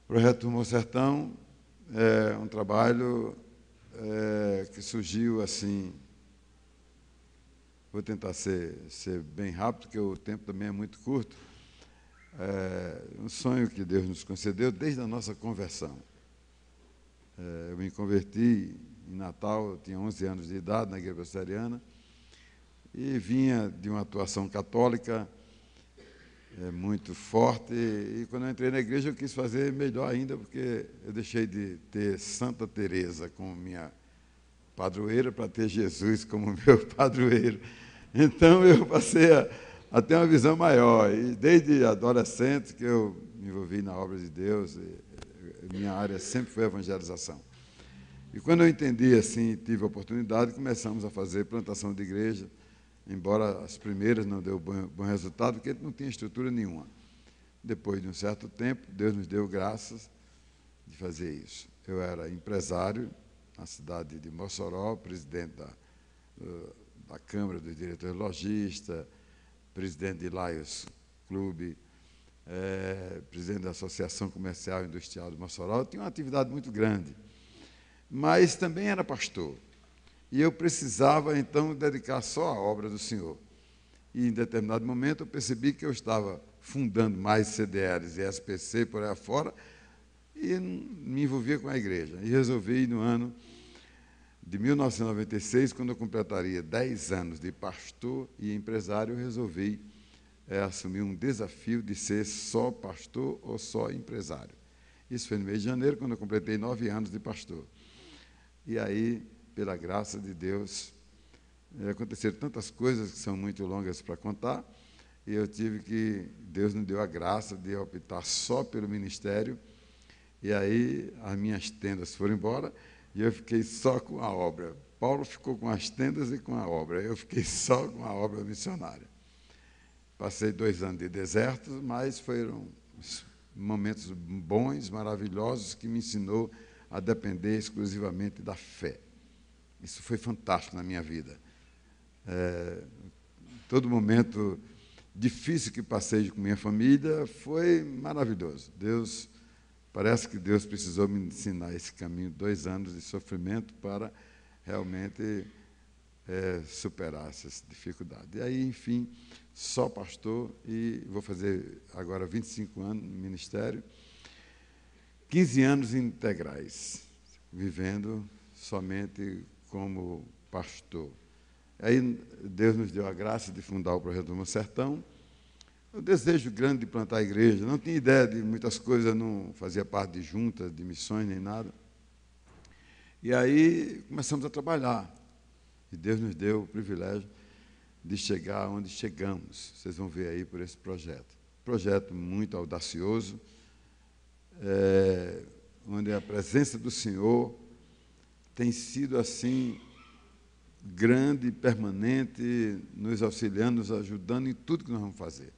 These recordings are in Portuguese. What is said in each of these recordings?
O Projeto Rumo ao Sertão é um trabalho que surgiu assim. Vou tentar ser bem rápido, porque o tempo também é muito curto. Um sonho que Deus nos concedeu desde a nossa conversão. Eu me converti em Natal, eu tinha 11 anos de idade, na igreja presbiteriana, e vinha de uma atuação católica muito forte, e quando eu entrei na igreja eu quis fazer melhor ainda, porque eu deixei de ter Santa Teresa como minha padroeira para ter Jesus como meu padroeiro. Então eu passei a ter uma visão maior, e desde adolescente que eu me envolvi na obra de Deus, minha área sempre foi a evangelização. E quando eu entendi assim, tive a oportunidade, começamos a fazer plantação de igreja, embora as primeiras não deu bom resultado, porque não tinha estrutura nenhuma. Depois de um certo tempo, Deus nos deu graças de fazer isso. Eu era empresário na cidade de Mossoró, presidente da Câmara dos Diretores Lojistas, presidente de Lions Clube, presidente da Associação Comercial e Industrial de Mossoró. Eu tinha uma atividade muito grande, mas também era pastor. E eu precisava, então, dedicar só à obra do Senhor. E, em determinado momento, eu percebi que eu estava fundando mais CDLs e SPC por aí afora e me envolvia com a igreja. E resolvi, no ano de 1996, quando eu completaria 10 anos de pastor e empresário, eu resolvi assumir um desafio de ser só pastor ou só empresário. Isso foi no mês de janeiro, quando eu completei 9 anos de pastor. E aí, pela graça de Deus, aconteceram tantas coisas que são muito longas para contar, e eu tive que, Deus me deu a graça de optar só pelo ministério, e aí as minhas tendas foram embora, e eu fiquei só com a obra. Paulo ficou com as tendas e com a obra, eu fiquei só com a obra missionária. Passei 2 anos de deserto, mas foram momentos bons, maravilhosos, que me ensinou a depender exclusivamente da fé. Isso foi fantástico na minha vida. Todo momento difícil que passei com minha família foi maravilhoso. Parece que Deus precisou me ensinar esse caminho, 2 anos de sofrimento para realmente superar essas dificuldades. E aí, enfim, só pastor, e vou fazer agora 25 anos no ministério, 15 anos integrais, vivendo somente como pastor. Aí Deus nos deu a graça de fundar o Projeto Rumo ao Sertão. O desejo grande de plantar a igreja, não tinha ideia de muitas coisas, não fazia parte de juntas, de missões, nem nada. E aí começamos a trabalhar. E Deus nos deu o privilégio de chegar onde chegamos. Vocês vão ver aí por esse projeto. Projeto muito audacioso, onde a presença do Senhor tem sido assim grande, permanente, nos auxiliando, nos ajudando em tudo que nós vamos fazer.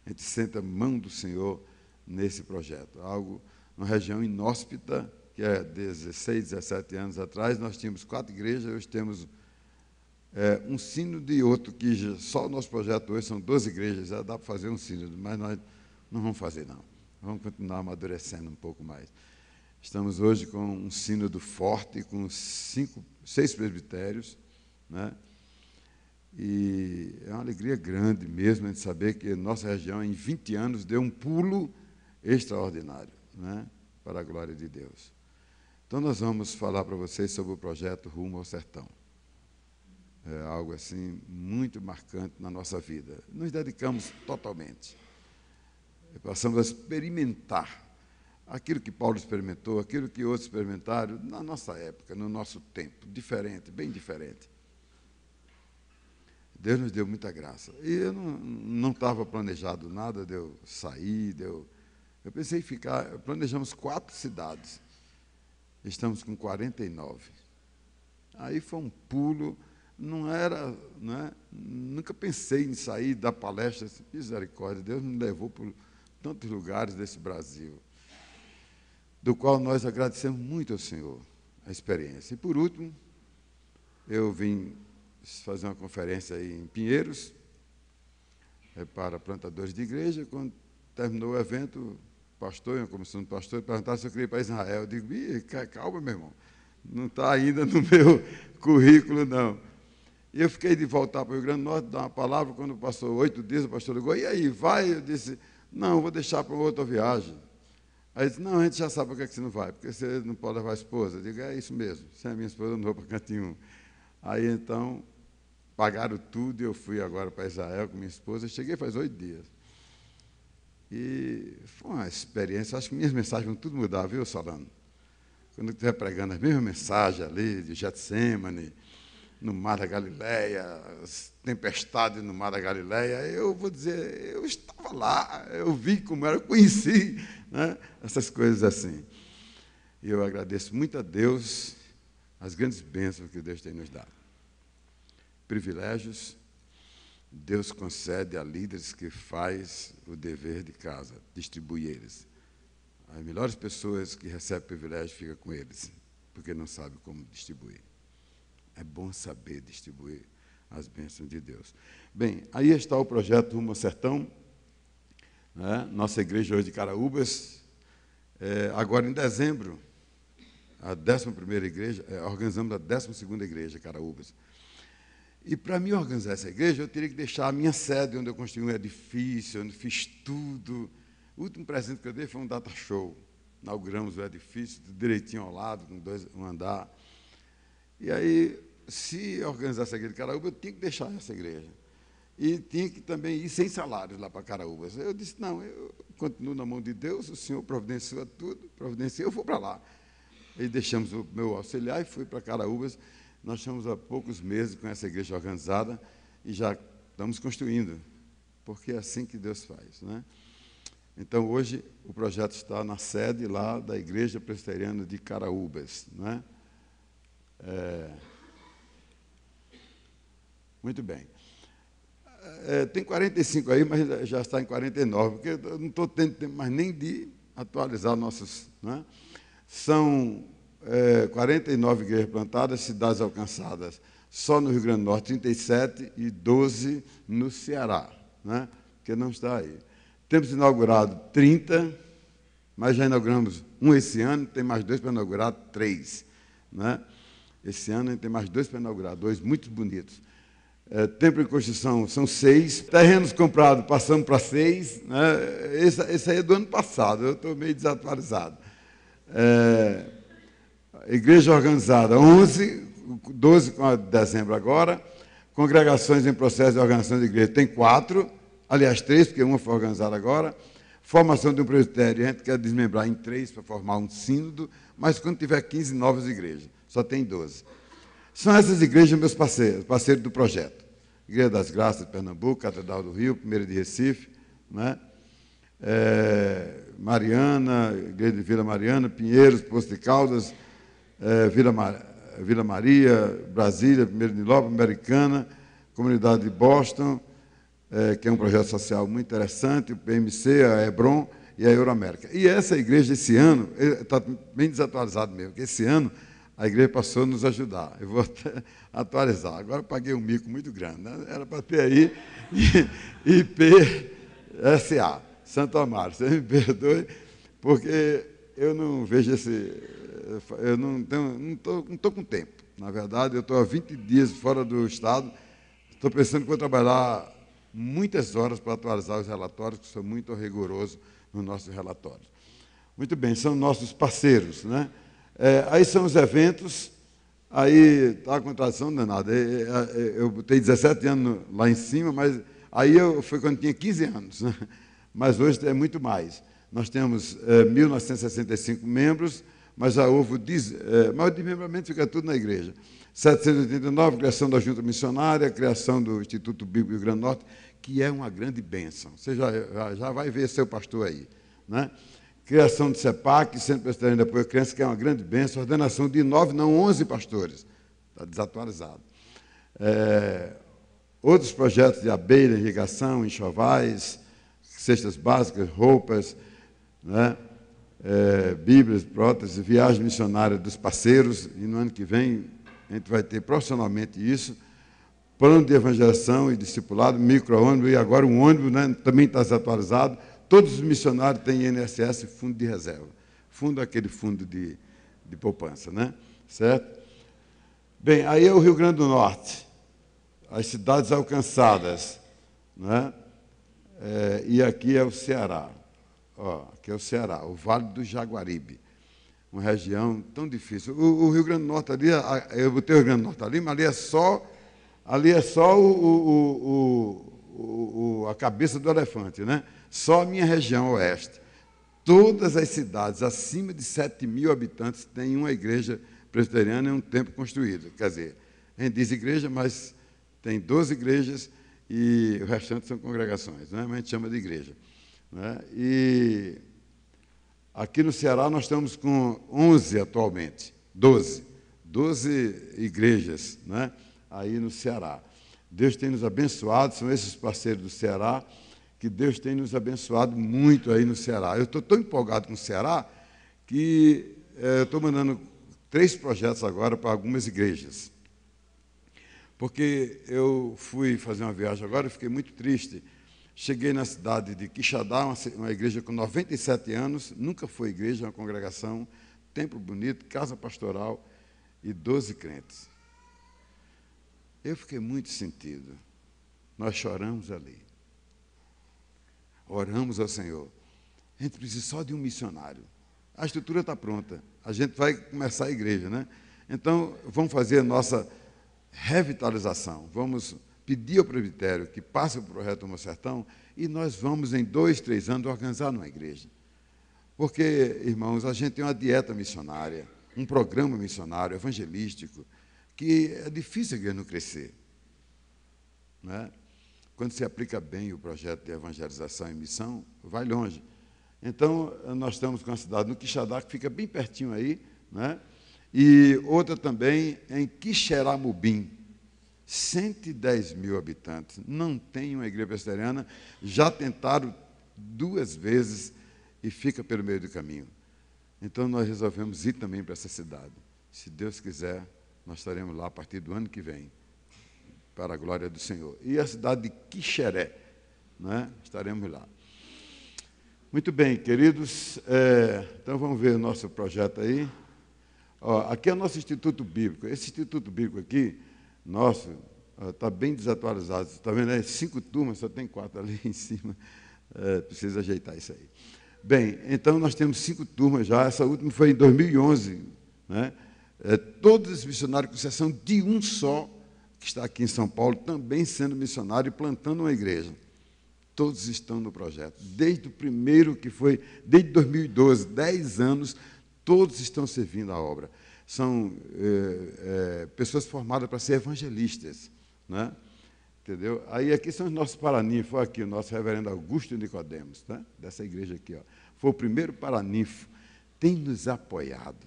A gente sente a mão do Senhor nesse projeto. Algo, uma região inóspita, que há 16, 17 anos atrás, nós tínhamos 4 igrejas, hoje temos um sínodo e outro, que só o nosso projeto hoje são 12 igrejas, já dá para fazer um sínodo, mas nós não vamos fazer, não. Vamos continuar amadurecendo um pouco mais. Estamos hoje com um sínodo forte, com 6 presbitérios, né? E é uma alegria grande mesmo a gente saber que nossa região, em 20 anos, deu um pulo extraordinário, né? Para a glória de Deus. Então, nós vamos falar para vocês sobre o projeto Rumo ao Sertão. É algo assim muito marcante na nossa vida. Nos dedicamos totalmente. Passamos a experimentar aquilo que Paulo experimentou, aquilo que outros experimentaram na nossa época, no nosso tempo, diferente, bem diferente. Deus nos deu muita graça. E eu não estava planejado nada de eu sair, eu pensei em ficar, planejamos 4 cidades. Estamos com 49. Aí foi um pulo, não é? Nunca pensei em sair da palestra, misericórdia, Deus me levou por tantos lugares desse Brasil, do qual nós agradecemos muito ao Senhor, a experiência. E, por último, eu vim fazer uma conferência aí em Pinheiros, para plantadores de igreja. Quando terminou o evento, pastor, em uma comissão de pastor, perguntaram se eu queria ir para Israel. Eu digo, calma, meu irmão, não está ainda no meu currículo, não. E eu fiquei de voltar para o Rio Grande do Norte, dar uma palavra, quando passou 8 dias, o pastor ligou, e aí, vai? Eu disse, não, vou deixar para outra viagem. Aí ele disse, não, a gente já sabe por que você não vai, porque você não pode levar a esposa. Eu digo, é isso mesmo, sem a minha esposa eu não vou para canto nenhum. Aí, então, pagaram tudo e eu fui agora para Israel com minha esposa. Eu cheguei faz 8 dias. E foi uma experiência, acho que minhas mensagens vão tudo mudar, viu, Solano? Quando eu estiver pregando as mesmas mensagens ali, de Getsemane, no Mar da Galileia, as tempestades no Mar da Galileia, eu vou dizer, eu estava lá, eu vi como era, eu conheci, né, essas coisas assim. E eu agradeço muito a Deus as grandes bênçãos que Deus tem nos dado. Privilégios, Deus concede a líderes que faz o dever de casa, distribui eles. As melhores pessoas que recebem privilégio ficam com eles, porque não sabem como distribuir. É bom saber distribuir as bênçãos de Deus. Bem, aí está o projeto Rumo ao Sertão, né? Nossa igreja hoje de Caraúbas. Agora, em dezembro, a 11ª igreja, organizamos a 12ª igreja, Caraúbas. E para mim organizar essa igreja, eu teria que deixar a minha sede, onde eu construí um edifício, onde fiz tudo. O último presente que eu dei foi um data show. Inauguramos o edifício, direitinho ao lado, com um andar. E aí, se organizasse a igreja de Caraúbas, eu tinha que deixar essa igreja. E tinha que também ir sem salários lá para Caraúbas. Eu disse, não, eu continuo na mão de Deus, o Senhor providencia tudo, providencia, eu vou para lá. E deixamos o meu auxiliar e fui para Caraúbas. Nós estamos há poucos meses com essa igreja organizada e já estamos construindo, porque é assim que Deus faz, né? Então, hoje, o projeto está na sede lá da Igreja Presbiteriana de Caraúbas, né? Muito bem. Tem 45 aí, mas já está em 49, porque eu não estou tendo tempo mais nem de atualizar nossos, né? São 49 igrejas plantadas, cidades alcançadas. Só no Rio Grande do Norte, 37 e 12 no Ceará, né? Que não está aí. Temos inaugurado 30, mas já inauguramos um esse ano, tem mais 2 para inaugurar, 3. Né? Esse ano a gente tem mais 2 para inaugurar, 2 muito bonitos. Templo em construção são 6. Terrenos comprados, passamos para 6. Né? Esse aí é do ano passado, eu estou meio desatualizado. Igreja organizada, 11, 12 com dezembro agora. Congregações em processo de organização de igreja, tem 4. Aliás, 3, porque uma foi organizada agora. Formação de um presbitério, a gente quer desmembrar em 3 para formar um sínodo, mas quando tiver 15 novas igrejas, só tem 12. São essas igrejas meus parceiros do projeto. Igreja das Graças de Pernambuco, Catedral do Rio, Primeira de Recife, né? Mariana, Igreja de Vila Mariana, Pinheiros, Poço de Caldas, Vila Maria, Brasília, Primeira de Nilópolis, Americana, Comunidade de Boston, que é um projeto social muito interessante, o PMC, a Hebron e a Euroamérica. E essa igreja, esse ano, está bem desatualizado mesmo, porque esse ano a igreja passou a nos ajudar. Eu vou até atualizar. Agora eu paguei um mico muito grande, né? Era para ter aí IPSA, Santo Amaro. Você me perdoe, porque eu não vejo esse... Eu não estou com tempo. Na verdade, eu estou há 20 dias fora do estado, estou pensando que vou trabalhar muitas horas para atualizar os relatórios, que são muito rigorosos nos nossos relatórios. Muito bem, são nossos parceiros, né? Aí são os eventos, aí está a contradição danada. Eu tenho 17 anos lá em cima, mas aí foi quando tinha 15 anos, né? Mas hoje é muito mais. Nós temos 1.965 membros, mas já houve mas o desmembramento fica tudo na igreja. 789, criação da Junta Missionária, criação do Instituto Bíblico do Rio Grande do Norte, que é uma grande bênção. Você já vai ver seu pastor aí, né? Criação do CEPAC, Centro Presbiteriano de Apoio à Criança, que é uma grande bênção. Ordenação de 9, não 11 pastores. Está desatualizado. Outros projetos de abelha, irrigação, enxovais, cestas básicas, roupas, né? Bíblias, próteses, viagem missionária dos parceiros, e no ano que vem a gente vai ter profissionalmente isso. Plano de evangelização e discipulado, micro-ônibus, e agora um ônibus, né? Também está desatualizado. Todos os missionários têm INSS, fundo de reserva. Fundo é aquele fundo de poupança, né? Certo? Bem, aí é o Rio Grande do Norte, as cidades alcançadas, né? E aqui é o Ceará. Ó, aqui é o Ceará, o Vale do Jaguaribe, uma região tão difícil. O Rio Grande do Norte ali, eu botei o Rio Grande do Norte ali, mas ali é só a cabeça do elefante, né? Só a minha região oeste. Todas as cidades acima de 7.000 habitantes têm uma igreja presbiteriana e um templo construído. Quer dizer, a gente diz igreja, mas tem 12 igrejas e o restante são congregações, né? Mas a gente chama de igreja, né? E aqui no Ceará nós estamos com 11 atualmente, 12 igrejas, né? Aí no Ceará. Deus tem nos abençoado, são esses parceiros do Ceará, que Deus tem nos abençoado muito aí no Ceará. Eu estou tão empolgado com o Ceará que eu estou mandando 3 projetos agora para algumas igrejas. Porque eu fui fazer uma viagem agora e fiquei muito triste. Cheguei na cidade de Quixadá, uma igreja com 97 anos, nunca foi igreja, uma congregação, templo bonito, casa pastoral e 12 crentes. Eu fiquei muito sentido. Nós choramos ali. Oramos ao Senhor. A gente precisa só de um missionário. A estrutura está pronta. A gente vai começar a igreja, né? Então, vamos fazer a nossa revitalização. Vamos pedir ao presbitério que passe o projeto Amor Sertão e nós vamos, em 2, 3 anos, organizar uma igreja. Porque, irmãos, a gente tem uma dieta missionária, um programa missionário, evangelístico, que é difícil a igreja não crescer, né? Quando se aplica bem o projeto de evangelização e missão, vai longe. Então, nós estamos com a cidade no Quixadá, que fica bem pertinho aí, né? E outra também em Quixeramobim, 110.000 habitantes. Não tem uma igreja presbiteriana, já tentaram 2 vezes e fica pelo meio do caminho. Então, nós resolvemos ir também para essa cidade. Se Deus quiser, nós estaremos lá a partir do ano que vem, para a glória do Senhor. E a cidade de Quixeré, né? Estaremos lá. Muito bem, queridos, então vamos ver o nosso projeto aí. Ó, aqui é o nosso Instituto Bíblico. Esse Instituto Bíblico aqui, nosso, está bem desatualizado. Está vendo? 5 turmas, só tem 4 ali em cima. Precisa ajeitar isso aí. Bem, então nós temos 5 turmas já. Essa última foi em 2011, né? Todos os missionários, com exceção de um só, que está aqui em São Paulo, também sendo missionário e plantando uma igreja. Todos estão no projeto. Desde o primeiro que foi, desde 2012, 10 anos, todos estão servindo a obra. São pessoas formadas para ser evangelistas, né? Entendeu? Aí aqui são os nossos paraninfos. Aqui o nosso reverendo Augusto Nicodemos, né? Dessa igreja aqui, ó. Foi o primeiro paraninfo. Tem nos apoiado.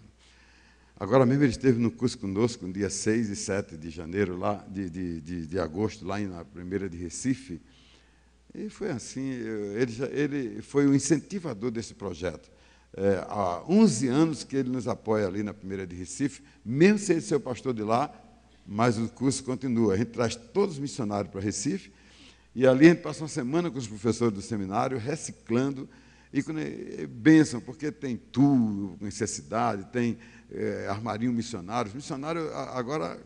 Agora mesmo ele esteve no curso conosco, no dia 6 e 7 de janeiro, lá, de agosto, lá na primeira de Recife. E foi assim, ele foi o incentivador desse projeto. Há 11 anos que ele nos apoia ali na primeira de Recife, mesmo sem ele ser o pastor de lá, mas o curso continua. A gente traz todos os missionários para Recife, e ali a gente passa uma semana com os professores do seminário, reciclando, e bênção, porque tem tudo, necessidade, tem armarinho missionário. Os missionários, agora,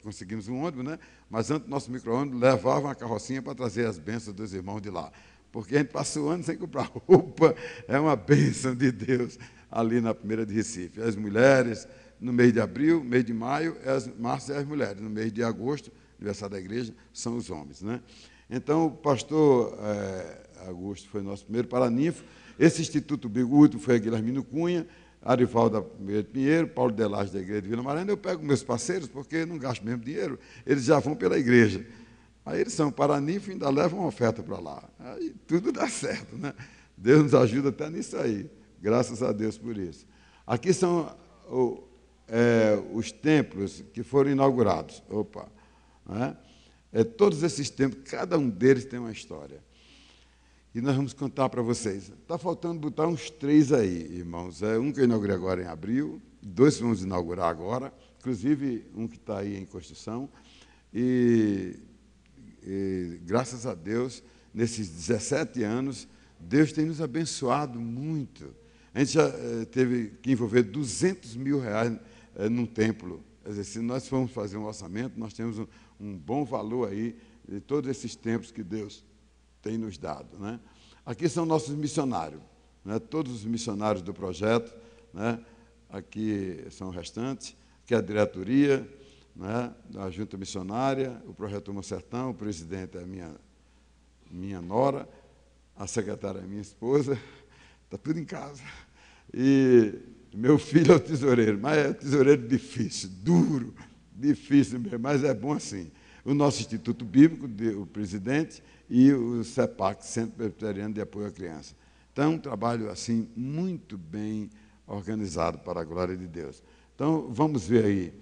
conseguimos um ônibus, né? Mas antes, nosso micro-ônibus levava uma carrocinha para trazer as bênçãos dos irmãos de lá. Porque a gente passa o ano sem comprar roupa, é uma bênção de Deus ali na primeira de Recife. As mulheres, no mês de abril, mês de maio, março é as mulheres. No mês de agosto, aniversário da igreja, são os homens, né? Então, o pastor Augusto foi nosso primeiro paraninfo. Esse Instituto Bíblico, o último foi a Guilhermino Cunha, Arival da Primeira de Pinheiro, Paulo Delage da Igreja de Vila Mariana. Eu pego meus parceiros, porque não gasto mesmo dinheiro, eles já vão pela igreja. Aí eles são paraninfo e ainda levam uma oferta para lá. Aí tudo dá certo, né? Deus nos ajuda até nisso aí. Graças a Deus por isso. Aqui são os templos que foram inaugurados. Opa! Né? Todos esses templos, cada um deles tem uma história. E nós vamos contar para vocês. Está faltando botar uns 3 aí, irmãos. Um que eu inaugurei agora em abril, 2 que vamos inaugurar agora, inclusive um que está aí em construção. E graças a Deus, nesses 17 anos, Deus tem nos abençoado muito. A gente já teve que envolver R$ 200 mil num templo. Quer dizer, se nós formos fazer um orçamento, nós temos um bom valor aí de todos esses templos que Deus tem nos dado, né? Aqui são nossos missionários, né? Todos os missionários do projeto, né? Aqui são restantes, que é a diretoria, né? Da junta missionária, o Projeto Amor Sertão, o presidente é a minha nora, a secretária é minha esposa, está tudo em casa. E meu filho é o tesoureiro, mas é um tesoureiro difícil, duro, difícil mesmo, mas é bom assim. O nosso Instituto Bíblico, o presidente, e o CEPAC, Centro Presbiteriano de Apoio à Criança. Então, é um trabalho assim muito bem organizado, para a glória de Deus. Então, vamos ver aí.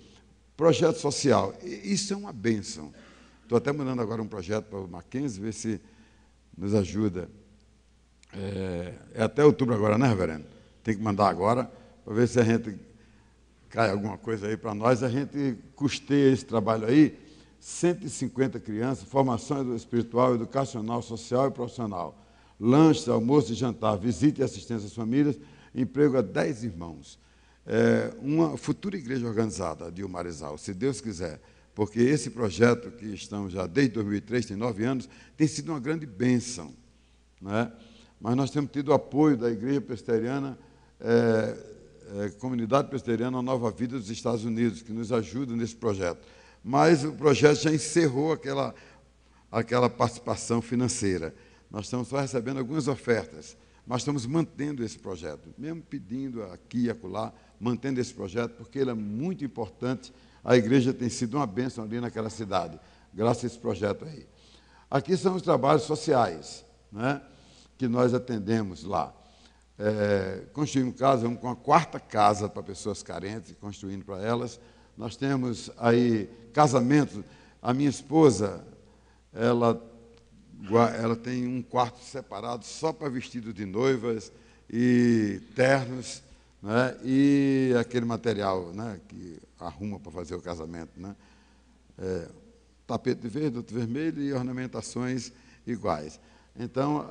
Projeto social, isso é uma bênção. Estou até mandando agora um projeto para o Mackenzie, ver se nos ajuda. É até outubro agora, né, reverendo? Tem que mandar agora, para ver se a gente cai alguma coisa aí para nós. A gente custeia esse trabalho aí, 150 crianças, formação espiritual, educacional, social e profissional. Lanches, almoço e jantar, visita e assistência às famílias, emprego a 10 irmãos. Uma futura igreja organizada de Umarizal, se Deus quiser, porque esse projeto, que estamos já desde 2003, tem 9 anos, tem sido uma grande bênção, né? Mas nós temos tido o apoio da Igreja Presbiteriana, Comunidade Presbiteriana Nova Vida dos Estados Unidos, que nos ajuda nesse projeto. Mas o projeto já encerrou aquela participação financeira. Nós estamos só recebendo algumas ofertas, mas estamos mantendo esse projeto, mesmo pedindo aqui e acolá, mantendo esse projeto, porque ele é muito importante. A igreja tem sido uma bênção ali naquela cidade, graças a esse projeto aí. Aqui são os trabalhos sociais, né, que nós atendemos lá. Construímos casa, vamos com a 4ª casa para pessoas carentes, construindo para elas. Nós temos aí casamentos. A minha esposa, ela tem um quarto separado só para vestido de noivas e ternos, né, e aquele material, né, que arruma para fazer o casamento, né, tapete verde, outro vermelho e ornamentações iguais. Então,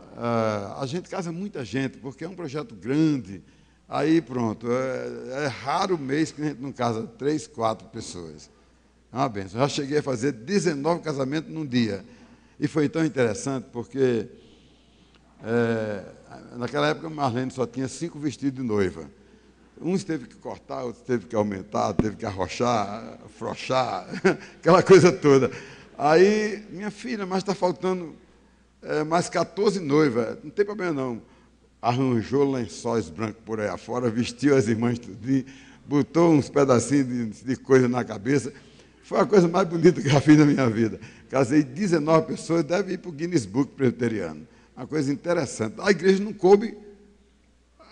a gente casa muita gente, porque é um projeto grande. Aí, pronto, é raro o mês que a gente não casa 3, 4 pessoas. É uma benção. Já cheguei a fazer 19 casamentos num dia. E foi tão interessante, porque naquela época Marlene só tinha 5 vestidos de noiva. Uns teve que cortar, outros teve que aumentar, teve que arrochar, afrouxar, aquela coisa toda. Aí, minha filha, mas está faltando mais 14 noivas. Não tem problema não. Arranjou lençóis brancos por aí afora, vestiu as irmãs tudinho, botou uns pedacinhos de coisa na cabeça. Foi a coisa mais bonita que eu já fiz na minha vida. Casei 19 pessoas, deve ir para o Guinness Book presbiteriano. Uma coisa interessante. A igreja não coube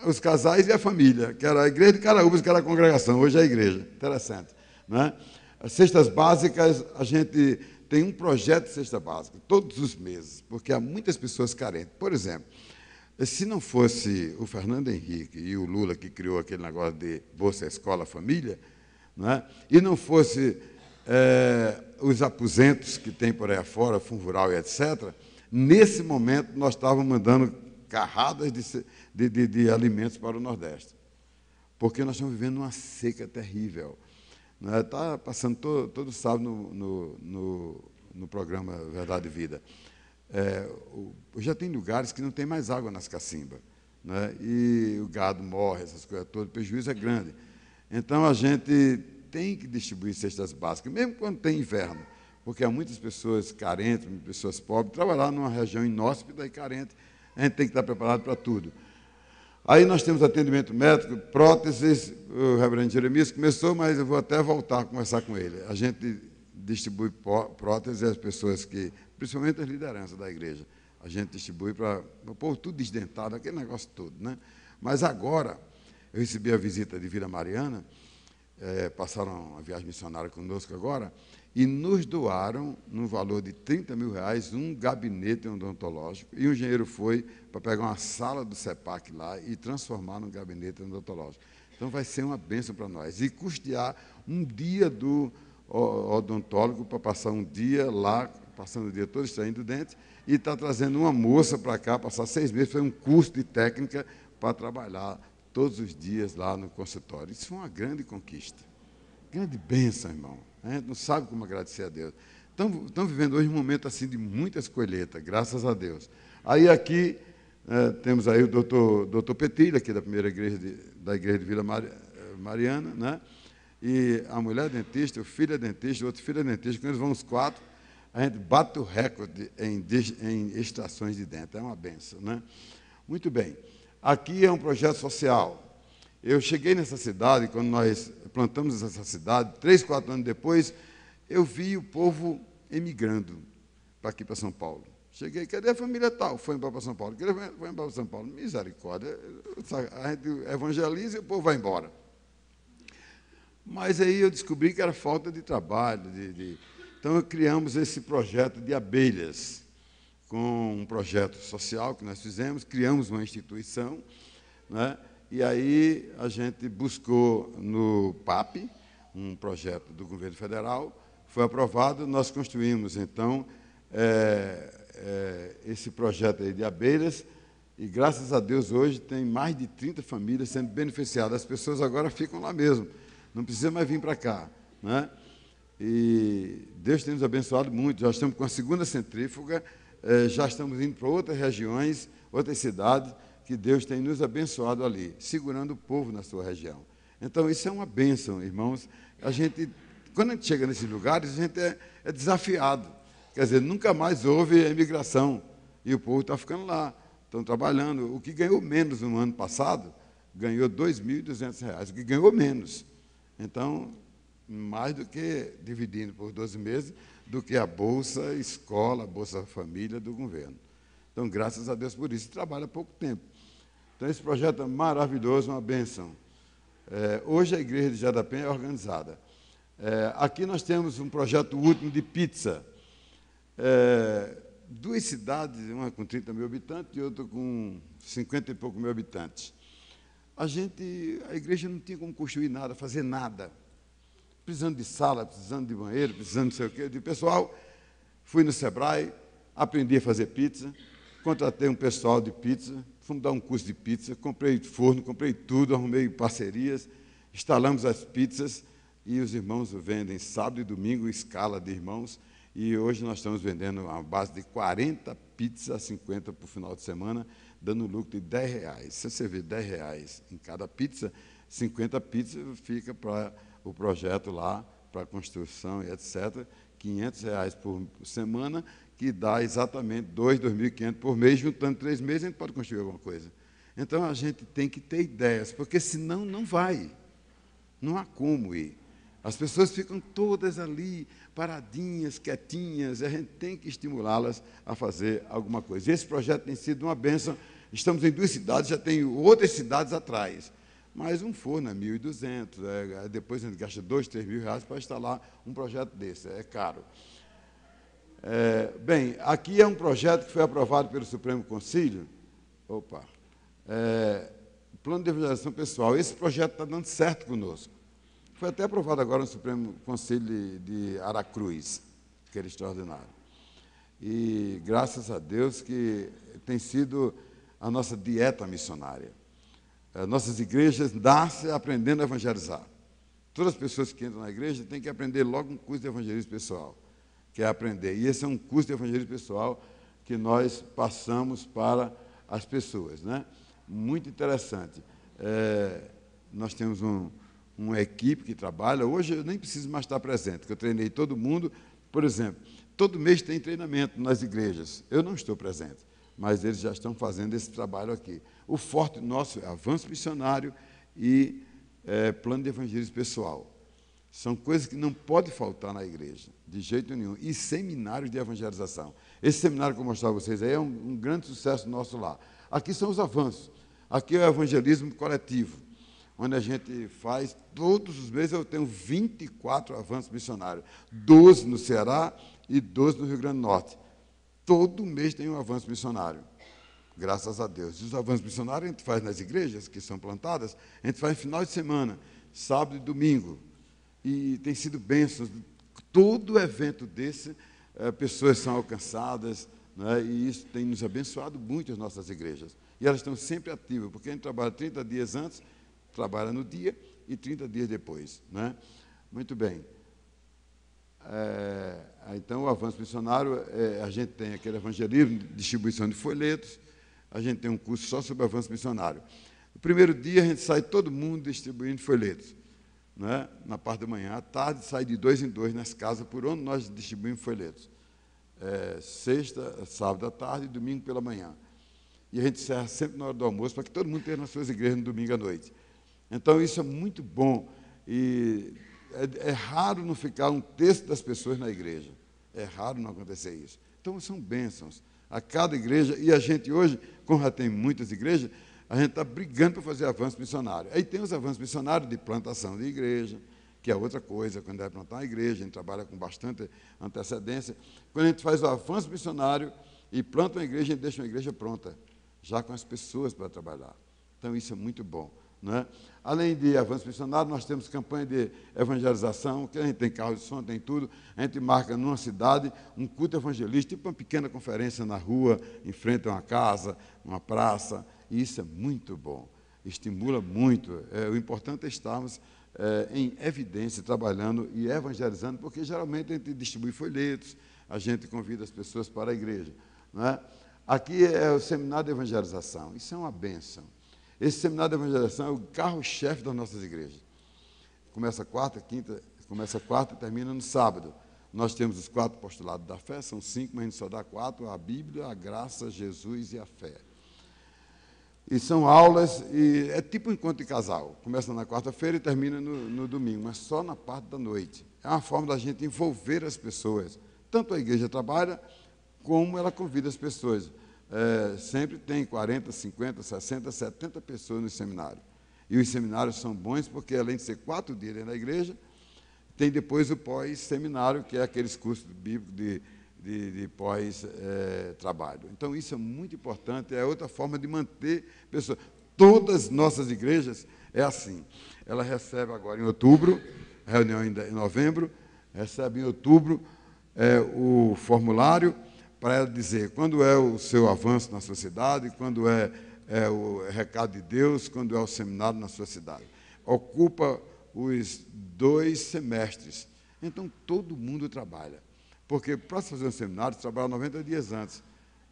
os casais e a família, que era a igreja de Caraúbas, que era a congregação, hoje é a igreja. Interessante, né? As cestas básicas, a gente tem um projeto de cesta básica, todos os meses, porque há muitas pessoas carentes. Por exemplo, se não fosse o Fernando Henrique e o Lula que criou aquele negócio de Bolsa Escola Família, né, e não fosse os aposentos que tem por aí afora, Fundo Rural e etc., nesse momento nós estávamos mandando carradas de alimentos para o Nordeste, porque nós estamos vivendo uma seca terrível. Está passando todo sábado no programa Verdade e Vida. Já tem lugares que não tem mais água nas cacimbas, né? E o gado morre, essas coisas todas, o prejuízo é grande. Então, a gente tem que distribuir cestas básicas, mesmo quando tem inverno, porque há muitas pessoas carentes, pessoas pobres, trabalhar numa região inóspita e carente, a gente tem que estar preparado para tudo. Aí nós temos atendimento médico, próteses, o reverendo Jeremias começou, mas eu vou até voltar a conversar com ele. A gente distribui próteses às pessoas que, principalmente as lideranças da igreja, a gente distribui para o povo tudo desdentado, aquele negócio todo, né? Mas agora, eu recebi a visita de Vila Mariana, passaram uma viagem missionária conosco agora, e nos doaram, no valor de R$ 30 mil, um gabinete odontológico, e o engenheiro foi para pegar uma sala do CEPAC lá e transformar num gabinete odontológico. Então, vai ser uma bênção para nós. E custear um dia do odontólogo para passar um dia lá passando o dia todo extraindo dente, e está trazendo uma moça para cá, passar 6 meses, foi um curso de técnica para trabalhar todos os dias lá no consultório. Isso foi uma grande conquista, grande bênção, irmão. A gente não sabe como agradecer a Deus. Estamos vivendo hoje um momento assim de muitas colheitas, graças a Deus. Aí aqui temos aí o doutor Petilha, aqui da primeira igreja da igreja de Vila Mariana, né? E a mulher dentista, o filho é dentista, o outro filho é dentista, quando eles vão os 4, a gente bate o recorde em extrações de dente. É uma benção, né? Muito bem. Aqui é um projeto social. Eu cheguei nessa cidade, quando nós plantamos essa cidade, 3, 4 anos depois, eu vi o povo emigrando para aqui, para São Paulo. Cheguei, cadê a família tal? Foi embora para São Paulo. Foi embora para São Paulo. Misericórdia. A gente evangeliza e o povo vai embora. Mas aí eu descobri que era falta de trabalho. Então, criamos esse projeto de abelhas, com um projeto social que nós fizemos, criamos uma instituição, né? E aí a gente buscou no PAP, um projeto do governo federal, foi aprovado, nós construímos, então, esse projeto aí de abelhas, e, graças a Deus, hoje tem mais de 30 famílias sendo beneficiadas. As pessoas agora ficam lá mesmo, não precisa mais vir para cá, né? E Deus tem nos abençoado muito. Já estamos com a segunda centrífuga, já estamos indo para outras regiões, outras cidades, que Deus tem nos abençoado ali, segurando o povo na sua região. Então, isso é uma bênção, irmãos. Quando a gente chega nesses lugares, a gente é desafiado. Quer dizer, nunca mais houve imigração, e o povo está ficando lá, estão trabalhando. O que ganhou menos no ano passado, ganhou R$ 2.200, o que ganhou menos. Então, mais do que dividindo por 12 meses, do que a Bolsa Escola, a Bolsa Família do governo. Então, graças a Deus por isso, trabalha há pouco tempo. Então, esse projeto é maravilhoso, uma bênção. Hoje a igreja de Jardim da Penha é organizada. Aqui nós temos um projeto último de pizza. 2 cidades, uma com 30 mil habitantes e outra com 50 e pouco mil habitantes. A igreja não tinha como construir nada, fazer nada. Precisando de sala, precisando de banheiro, precisando de não sei o quê. Eu disse, pessoal, fui no Sebrae, aprendi a fazer pizza, contratei um pessoal de pizza, fomos dar um curso de pizza, comprei forno, comprei tudo, arrumei parcerias, instalamos as pizzas e os irmãos vendem sábado e domingo, escala de irmãos, e hoje nós estamos vendendo a base de 40 pizzas a 50 por final de semana, dando lucro de R$10. Se você vê R$10 em cada pizza, 50 pizzas fica para o projeto lá, para a construção e etc., R$500 por semana, que dá exatamente 2.500 por mês, juntando 3 meses, a gente pode construir alguma coisa. Então, a gente tem que ter ideias, porque senão não vai, não há como ir. As pessoas ficam todas ali, paradinhas, quietinhas, e a gente tem que estimulá-las a fazer alguma coisa. Esse projeto tem sido uma bênção. Estamos em 2 cidades, já tem outras cidades atrás. Mas um forno é 1.200, depois a gente gasta R$2, R$3.000 para instalar um projeto desse, é caro. Bem, aqui é um projeto que foi aprovado pelo Supremo Conselho. Plano de Evangelização Pessoal. Esse projeto está dando certo conosco. Foi até aprovado agora no Supremo Conselho de Aracruz, que era extraordinário. E graças a Deus que tem sido a nossa dieta missionária. Nossas igrejas nascem aprendendo a evangelizar. Todas as pessoas que entram na igreja têm que aprender logo um curso de evangelismo pessoal, que é aprender. E esse é um curso de evangelismo pessoal que nós passamos para as pessoas, né? Muito interessante. Nós temos uma equipe que trabalha. Hoje eu nem preciso mais estar presente, porque eu treinei todo mundo. Por exemplo, todo mês tem treinamento nas igrejas. Eu não estou presente, mas eles já estão fazendo esse trabalho aqui. O forte nosso é avanço missionário e plano de evangelismo pessoal. São coisas que não podem faltar na igreja, de jeito nenhum. E seminários de evangelização. Esse seminário que eu vou mostrar a vocês aí é um grande sucesso nosso lá. Aqui são os avanços. Aqui é o evangelismo coletivo, onde a gente faz, todos os meses eu tenho 24 avanços missionários, 12 no Ceará e 12 no Rio Grande do Norte. Todo mês tem um avanço missionário, graças a Deus. E os avanços missionários a gente faz nas igrejas que são plantadas, a gente faz no final de semana, sábado e domingo. E tem sido bênçãos. Todo evento desse, pessoas são alcançadas, né? E isso tem nos abençoado muito as nossas igrejas. E elas estão sempre ativas, porque a gente trabalha 30 dias antes, trabalha no dia e 30 dias depois, né? Muito bem. Então, o avanço missionário, a gente tem aquele evangelismo, distribuição de folhetos, a gente tem um curso só sobre avanço missionário. No primeiro dia, a gente sai todo mundo distribuindo folhetos, né? Na parte da manhã. À tarde, sai de 2 em 2 nas casas, por onde nós distribuímos folhetos. Sexta, sábado à tarde e domingo pela manhã. E a gente encerra sempre na hora do almoço, para que todo mundo tenha nas suas igrejas no domingo à noite. Então, isso é muito bom. E é raro não ficar um terço das pessoas na igreja. É raro não acontecer isso. Então, são bênçãos a cada igreja. E a gente hoje, como já tem muitas igrejas, a gente está brigando para fazer avanço missionário. Aí tem os avanços missionários de plantação de igreja, que é outra coisa. Quando é plantar uma igreja, a gente trabalha com bastante antecedência. Quando a gente faz o avanço missionário e planta uma igreja, a gente deixa uma igreja pronta, já com as pessoas para trabalhar. Então, isso é muito bom, né? Além de avanço missionário, nós temos campanha de evangelização, que a gente tem carro de som, tem tudo. A gente marca numa cidade um culto evangelístico, tipo uma pequena conferência na rua, em frente a uma casa, uma praça. E isso é muito bom, estimula muito. O importante é estarmos em evidência, trabalhando e evangelizando, porque geralmente a gente distribui folhetos, a gente convida as pessoas para a igreja, não é? Aqui é o seminário de evangelização, isso é uma bênção. Esse seminário de evangelização é o carro-chefe das nossas igrejas. Começa quarta e termina no sábado. Nós temos os 4 postulados da fé, são 5, mas a gente só dá 4, a Bíblia, a graça, Jesus e a fé. E são aulas, e é tipo um encontro de casal. Começa na quarta-feira e termina no domingo, mas só na parte da noite. É uma forma da gente envolver as pessoas. Tanto a igreja trabalha, como ela convida as pessoas. Sempre tem 40, 50, 60, 70 pessoas no seminário. E os seminários são bons porque, além de ser 4 dias dentro da igreja, tem depois o pós-seminário, que é aqueles cursos bíblicos de pós-trabalho. Então, isso é muito importante, é outra forma de manter pessoas. Todas as nossas igrejas é assim. Ela recebe agora em outubro, reunião em novembro, recebe em outubro o formulário para ela dizer quando é o seu avanço na sua cidade, quando é o recado de Deus, quando é o seminário na sua cidade. Ocupa os 2 semestres. Então, todo mundo trabalha. Porque para fazer um seminário, você trabalha 90 dias antes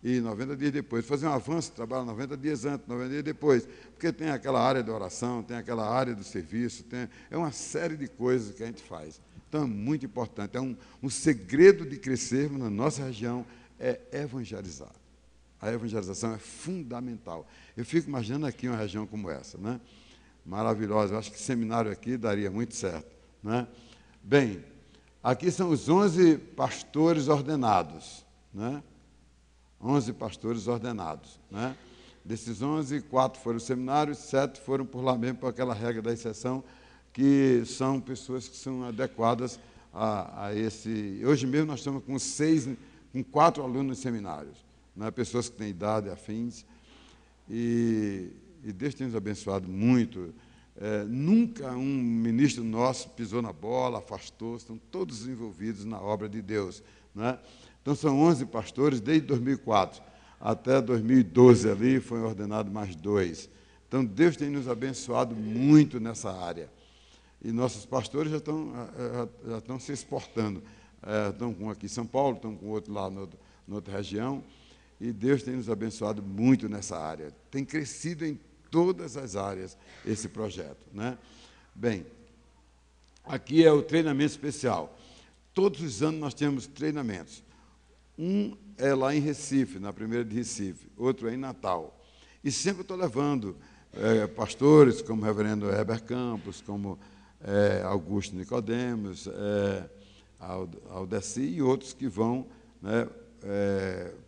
e 90 dias depois. Fazer um avanço, trabalha 90 dias antes, 90 dias depois. Porque tem aquela área de oração, tem aquela área do serviço, é uma série de coisas que a gente faz. Então, é muito importante. É um segredo de crescermos na nossa região é evangelizar. A evangelização é fundamental. Eu fico imaginando aqui uma região como essa, né? Maravilhosa. Eu acho que seminário aqui daria muito certo, né? Bem, aqui são os 11 pastores ordenados, né? 11 pastores ordenados, né? Desses 11, 4 foram seminários, 7 foram por lá mesmo, por aquela regra da exceção, que são pessoas que são adequadas a esse... Hoje mesmo nós estamos com 4 alunos nos seminários, né? Pessoas que têm idade, afins, e Deus tem nos abençoado muito. Nunca um ministro nosso pisou na bola, afastou, estão todos envolvidos na obra de Deus, né? Então, são 11 pastores, desde 2004 até 2012 ali, foi ordenado mais 2. Então, Deus tem nos abençoado muito nessa área. E nossos pastores já estão se exportando. Estão com um aqui em São Paulo, estão com outro lá na outra região, e Deus tem nos abençoado muito nessa área. Tem crescido em todas as áreas esse projeto, né? Bem, aqui é o treinamento especial. Todos os anos nós temos treinamentos. Um é lá em Recife, na primeira de Recife, outro é em Natal. E sempre estou levando pastores, como o reverendo Heber Campos, como Augusto Nicodemos, Aldeci e outros que vão, né,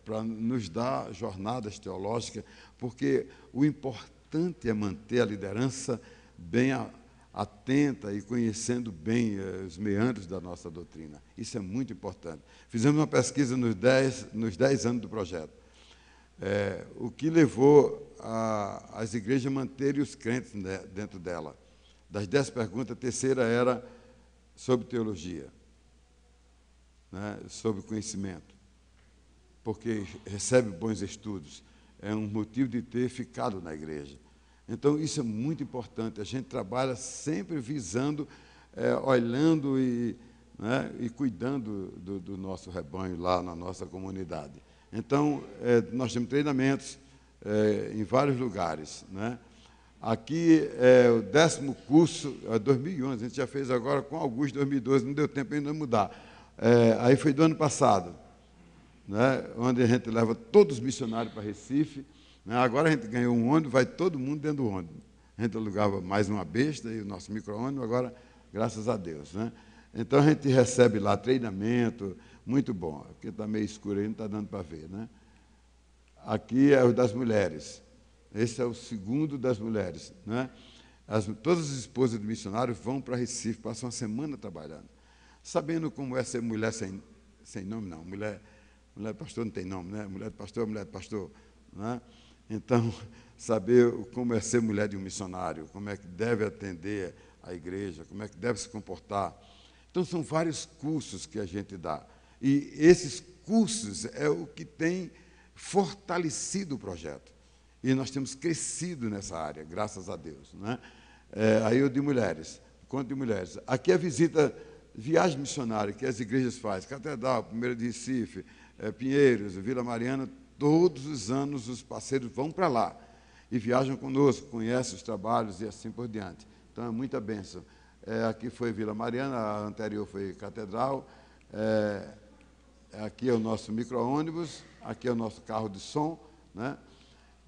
para nos dar jornadas teológicas, porque o importante é manter a liderança bem atenta e conhecendo bem os meandros da nossa doutrina. Isso é muito importante. Fizemos uma pesquisa nos 10 anos do projeto. O que levou as igrejas a manterem os crentes dentro dela. Das 10 perguntas, a terceira era sobre teologia. né, sobre conhecimento, porque recebe bons estudos, é um motivo de ter ficado na igreja. Então, isso é muito importante. A gente trabalha sempre visando, olhando né, e cuidando do nosso rebanho lá na nossa comunidade. Então, nós temos treinamentos em vários lugares, né? Aqui é o 10º curso, 2011, a gente já fez agora com Augusto, 2012, não deu tempo ainda de mudar. Aí foi do ano passado, né, onde a gente leva todos os missionários para Recife, né? Agora a gente ganhou um ônibus, vai todo mundo dentro do ônibus. A gente alugava mais uma besta e o nosso micro-ônibus, agora, graças a Deus, né? Então a gente recebe lá treinamento, muito bom, porque está meio escuro aí, não está dando para ver, né? Aqui é o das mulheres. Esse é o segundo das mulheres, né? Todas as esposas de missionários vão para Recife, passam uma semana trabalhando, sabendo como é ser mulher sem nome, não. Mulher pastor não tem nome, né? Mulher de pastor, né? Então, saber como é ser mulher de um missionário, como é que deve atender a igreja, como é que deve se comportar. Então, são vários cursos que a gente dá. E esses cursos é o que tem fortalecido o projeto. E nós temos crescido nessa área, graças a Deus, né? Aí o de mulheres, encontro de mulheres. Aqui a visita, viagem missionária que as igrejas fazem, Catedral, Primeira de Recife, Pinheiros, Vila Mariana, todos os anos os parceiros vão para lá e viajam conosco, conhecem os trabalhos e assim por diante. Então é muita bênção. Aqui foi Vila Mariana, a anterior foi Catedral, aqui é o nosso micro-ônibus, aqui é o nosso carro de som, né?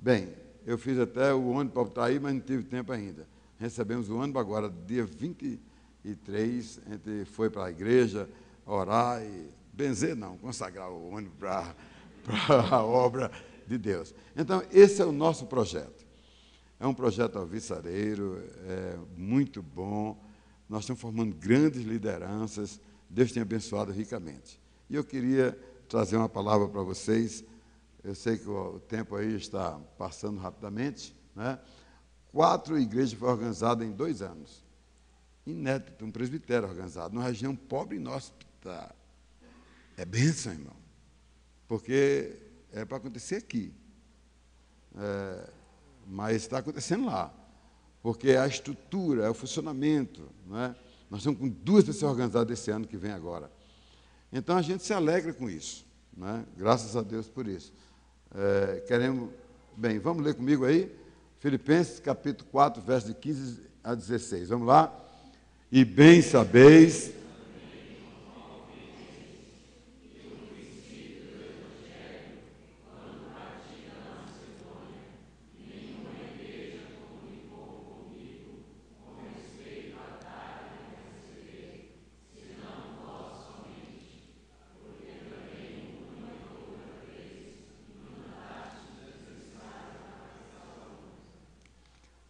Bem, eu fiz até o ônibus para botar aí, mas não tive tempo ainda. Recebemos o ônibus agora, dia 23, a gente foi para a igreja orar e benzer, não, consagrar o ônibus para a obra de Deus. Então, esse é o nosso projeto. É um projeto alvissareiro, muito bom. Nós estamos formando grandes lideranças. Deus tem abençoado ricamente. E eu queria trazer uma palavra para vocês. Eu sei que o tempo aí está passando rapidamente, né? 4 igrejas foram organizadas em 2 anos. Inédito, um presbitério organizado, numa região pobre e inóspita. É bênção, irmão, porque é para acontecer aqui. Mas está acontecendo lá, porque a estrutura, é o funcionamento, né? Nós estamos com 2 pessoas organizadas esse ano que vem agora. Então, a gente se alegra com isso, né? Graças a Deus por isso. Bem, vamos ler comigo aí? Filipenses, capítulo 4, versos de 15 a 16. Vamos lá? E bem sabeis...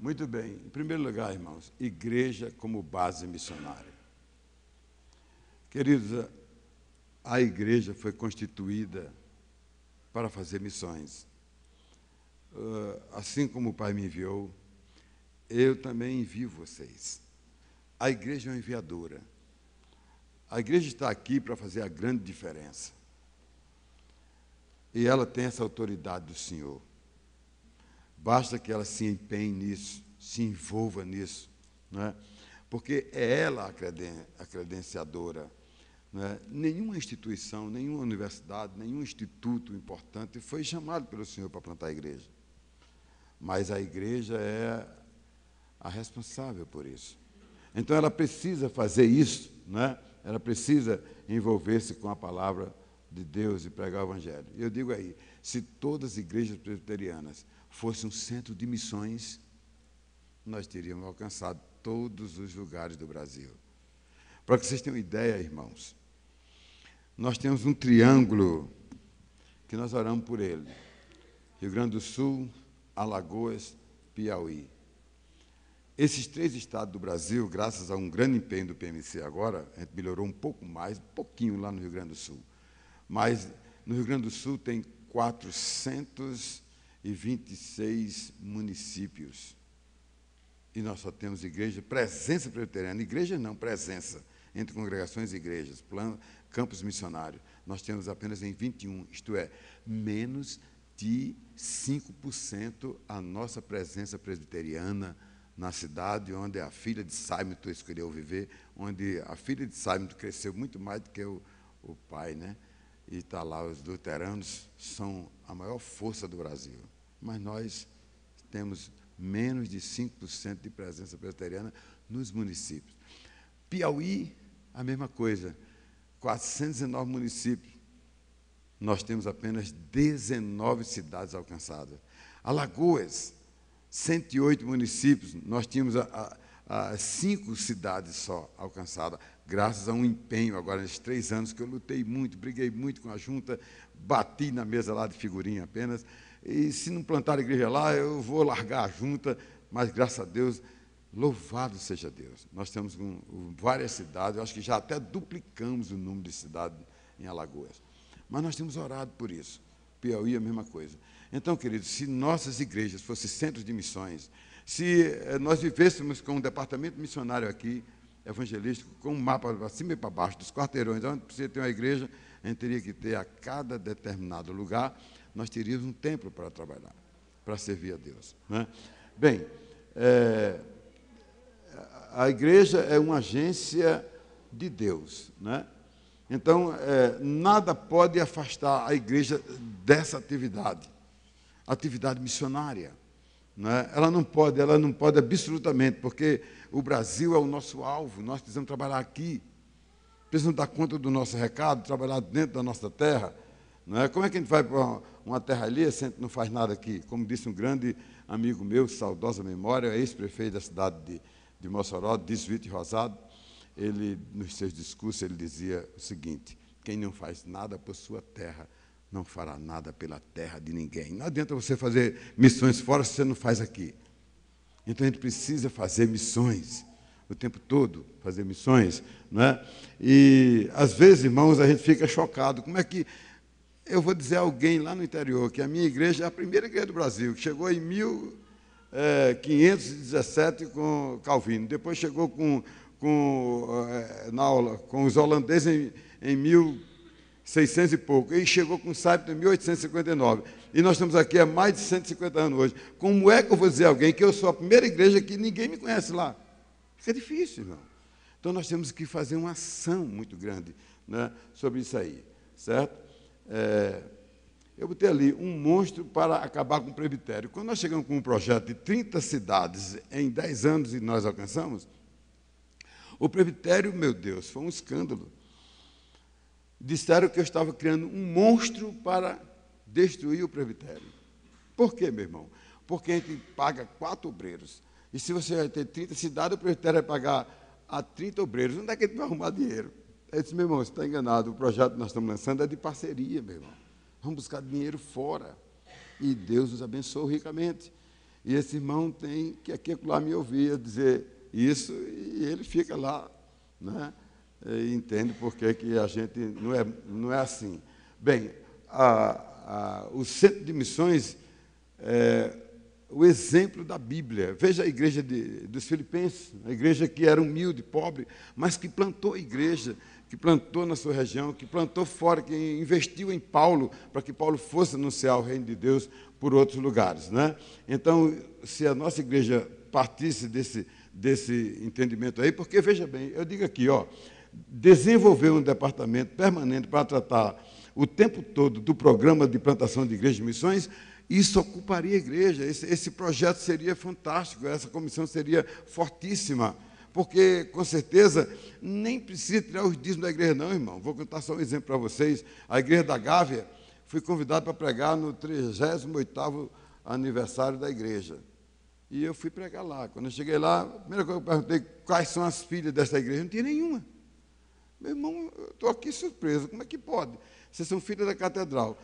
Muito bem. Em primeiro lugar, irmãos, igreja como base missionária. Queridos, a igreja foi constituída para fazer missões. Assim como o Pai me enviou, eu também envio vocês. A igreja é uma enviadora. A igreja está aqui para fazer a grande diferença. E ela tem essa autoridade do Senhor. Basta que ela se empenhe nisso, se envolva nisso, né? Porque é ela a credenciadora. Né? Nenhuma instituição, nenhuma universidade, nenhum instituto importante foi chamado pelo Senhor para plantar a igreja. Mas a igreja é a responsável por isso. Então, ela precisa fazer isso, né? Ela precisa envolver-se com a palavra de Deus e pregar o Evangelho. E eu digo aí, se todas as igrejas presbiterianas fossem um centro de missões, nós teríamos alcançado todos os lugares do Brasil. Para que vocês tenham ideia, irmãos, nós temos um triângulo que nós oramos por ele. Rio Grande do Sul, Alagoas, Piauí. Esses 3 estados do Brasil, graças a um grande empenho do PMC agora, a gente melhorou um pouco mais, um pouquinho lá no Rio Grande do Sul. Mas no Rio Grande do Sul tem 426 municípios. E nós só temos igreja, presença presbiteriana. Igreja não, presença. entre congregações e igrejas, campos missionários. Nós temos apenas em 21, isto é, menos de 5% a nossa presença presbiteriana na cidade onde a filha de Simon escolheu viver, onde a filha de Simon cresceu muito mais do que o pai, né? E está lá, os luteranos são a maior força do Brasil. Mas nós temos menos de 5% de presença presbiteriana nos municípios. Piauí, a mesma coisa, 409 municípios. Nós temos apenas 19 cidades alcançadas. Alagoas, 108 municípios, nós tínhamos 5 cidades só alcançadas, graças a um empenho agora nesses 3 anos que eu lutei muito, briguei muito com a junta, bati na mesa lá de figurinha apenas, e se não plantar a igreja lá, eu vou largar a junta, mas graças a Deus, louvado seja Deus. Nós temos várias cidades, eu acho que já até duplicamos o número de cidades em Alagoas. Mas nós temos orado por isso. Piauí é a mesma coisa. Então, queridos, se nossas igrejas fossem centros de missões, se nós vivêssemos com um departamento missionário aqui, evangelístico, com um mapa para cima e para baixo, dos quarteirões, onde precisa ter uma igreja, a gente teria que ter a cada determinado lugar, nós teríamos um templo para trabalhar, para servir a Deus, né? Bem, a igreja é uma agência de Deus, né? Então, nada pode afastar a igreja dessa atividade missionária, né? Ela não pode absolutamente, porque o Brasil é o nosso alvo, nós precisamos trabalhar aqui, precisamos dar conta do nosso recado, trabalhar dentro da nossa terra, não é? Como é que a gente vai para uma terra ali se a gente não faz nada aqui? Como disse um grande amigo meu, saudosa memória, ex-prefeito da cidade de Mossoró, Disvite Rosado, ele, nos seus discursos, ele dizia o seguinte: quem não faz nada por sua terra, não fará nada pela terra de ninguém. Não adianta você fazer missões fora se você não faz aqui. Então, a gente precisa fazer missões o tempo todo, fazer missões, não é? E, às vezes, irmãos, a gente fica chocado. Como é que eu vou dizer a alguém lá no interior que a minha igreja é a primeira igreja do Brasil, que chegou em 1517 com Calvino, depois chegou com os holandeses em 1600 e pouco, e chegou com Saipton em 1859. E nós estamos aqui há mais de 150 anos hoje. Como é que eu vou dizer a alguém que eu sou a primeira igreja que ninguém me conhece lá? Fica difícil, irmão. Então, nós temos que fazer uma ação muito grande, né, sobre isso aí, certo? Eu botei ali um monstro para acabar com o presbitério. Quando nós chegamos com um projeto de 30 cidades em 10 anos e nós alcançamos, o presbitério, meu Deus, foi um escândalo. Disseram que eu estava criando um monstro para destruir o presbitério. Por quê, meu irmão? Porque a gente paga 4 obreiros. E se você vai ter 30 cidades, o presbitério vai pagar a 30 obreiros. Onde é que a gente vai arrumar dinheiro? Eu disse, meu irmão, você está enganado. O projeto que nós estamos lançando é de parceria, meu irmão. Vamos buscar dinheiro fora. E Deus nos abençoou ricamente. E esse irmão tem que aqui lá me ouvir dizer isso, e ele fica lá, né? E entende por que a gente não é assim. Bem, o Centro de Missões é o exemplo da Bíblia. Veja a igreja dos Filipenses, a igreja que era humilde, pobre, mas que plantou a igreja, que plantou na sua região, que plantou fora, que investiu em Paulo, para que Paulo fosse anunciar o reino de Deus por outros lugares, né? Então, se a nossa igreja partisse desse entendimento aí, porque, veja bem, eu digo aqui, desenvolver um departamento permanente para tratar o tempo todo do programa de plantação de igrejas de missões, isso ocuparia a igreja, esse projeto seria fantástico, essa comissão seria fortíssima, porque, com certeza, nem precisa tirar os dízimos da igreja, não, irmão. Vou contar só um exemplo para vocês. A igreja da Gávea, fui convidado para pregar no 38º aniversário da igreja. E eu fui pregar lá. Quando eu cheguei lá, a primeira coisa que eu perguntei, quais são as filhas dessa igreja? Não tinha nenhuma. Meu irmão, eu estou aqui surpreso, como é que pode? Vocês são filhas da catedral.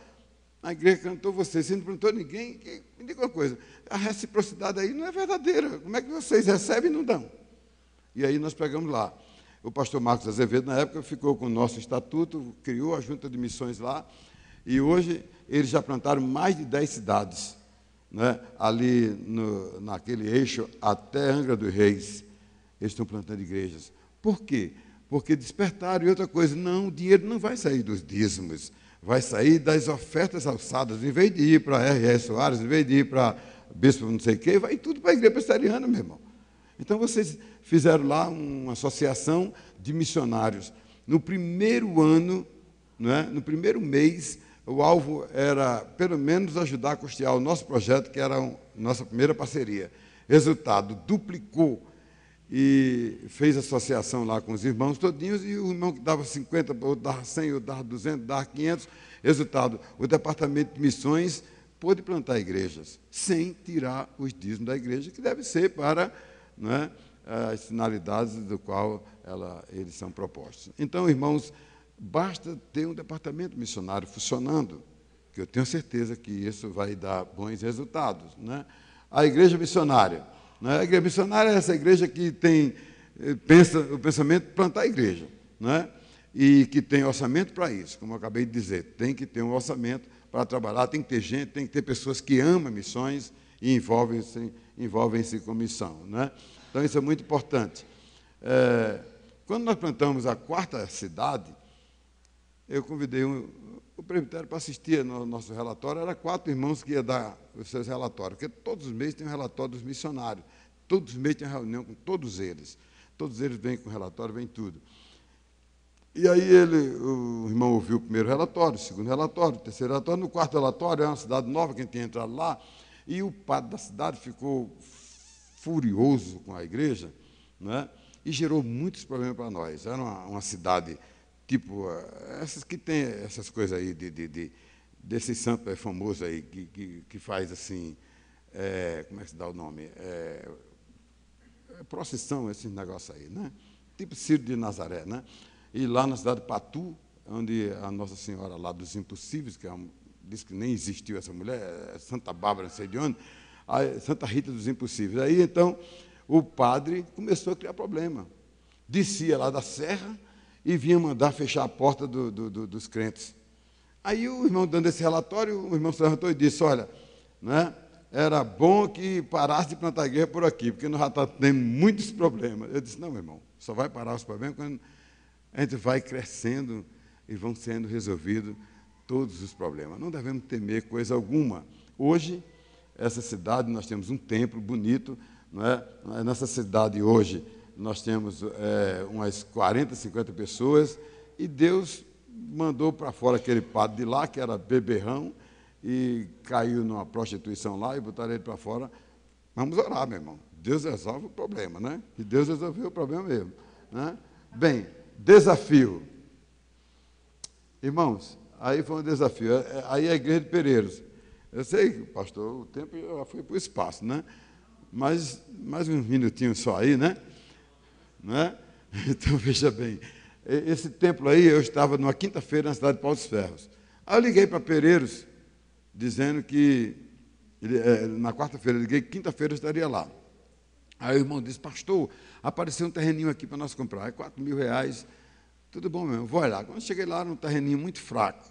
A igreja cantou vocês, você não perguntou a ninguém. Me diga uma coisa, a reciprocidade aí não é verdadeira. Como é que vocês recebem e não dão? E aí nós pegamos lá. O pastor Marcos Azevedo, na época, ficou com o nosso estatuto, criou a junta de missões lá, e hoje eles já plantaram mais de 10 cidades, né? Ali naquele eixo até Angra dos Reis, eles estão plantando igrejas. Por quê? porque despertaram. E outra coisa, não, o dinheiro não vai sair dos dízimos, vai sair das ofertas alçadas. Em vez de ir para a R.R. Soares, em vez de ir para Bispo não sei o quê, vai tudo para a Igreja Presbiteriana, meu irmão. Então, vocês fizeram lá uma associação de missionários. No primeiro ano, no primeiro mês, o alvo era, pelo menos, ajudar a custear o nosso projeto, que era nossa primeira parceria. Resultado, duplicou e fez associação lá com os irmãos todinhos, e o irmão que dava 50, outro dava 100, outro dava 200, dava 500. Resultado, o departamento de missões pôde plantar igrejas, sem tirar os dízimos da igreja, que deve ser para as finalidades do qual eles são propostos. Então, irmãos, basta ter um departamento missionário funcionando, que eu tenho certeza que isso vai dar bons resultados. A igreja missionária. A igreja missionária é essa igreja que pensa o pensamento de plantar a igreja, e que tem orçamento para isso, como eu acabei de dizer. Tem que ter um orçamento para trabalhar, tem que ter gente, tem que ter pessoas que amam missões e envolvem-se com missão. Então, isso é muito importante. Quando nós plantamos a 4ª cidade, eu convidei o presbitério para assistir ao nosso relatório. Era 4 irmãos que iam dar os seus relatórios, porque todos os meses tem um relatório dos missionários, todos os meses tem uma reunião com todos eles vêm com relatório, vem tudo. E aí o irmão ouviu o primeiro relatório, o segundo relatório, o terceiro relatório. No 4º relatório, é uma cidade nova que a gente tinha entrado lá, e o padre da cidade ficou furioso com a igreja, e gerou muitos problemas para nós. Era uma cidade, tipo, essas que tem essas coisas aí, desse santo famoso aí, que faz assim, como é que se dá o nome? Procissão, esses negócios aí, tipo Ciro de Nazaré, E lá na cidade de Patu, onde a Nossa Senhora lá dos Impossíveis, que diz que nem existiu essa mulher, Santa Bárbara, não sei de onde, Santa Rita dos Impossíveis. Aí, então, o padre começou a criar problema. Descia lá da serra e vinha mandar fechar a porta dos crentes. Aí o irmão, dando esse relatório, o irmão se levantou e disse, olha, era bom que parasse de plantar guerra por aqui, porque nós já temos muitos problemas. Eu disse, não, meu irmão, só vai parar os problemas quando a gente vai crescendo e vão sendo resolvidos todos os problemas. Não devemos temer coisa alguma. Hoje, essa cidade, nós temos um templo bonito, Nessa cidade hoje, nós temos umas 40, 50 pessoas, e Deus mandou para fora aquele padre de lá, que era beberrão, e caiu numa prostituição lá, e botaram ele para fora. Vamos orar, meu irmão. Deus resolve o problema, E Deus resolveu o problema mesmo. Bem, desafio. Irmãos, aí foi um desafio. Aí a igreja de Pereiros. Eu sei, pastor, o tempo já foi para o espaço, Mas mais uns minutinhos só aí, Então, veja bem. Esse templo aí, eu estava numa quinta-feira na cidade de Paus dos Ferros. Aí eu liguei para Pereiros, dizendo que, na quarta-feira, eu liguei que quinta-feira eu estaria lá. Aí o irmão disse, pastor, apareceu um terreninho aqui para nós comprar, R$4.000. Tudo bom, meu irmão, vou olhar. Quando eu cheguei lá, era um terreninho muito fraco.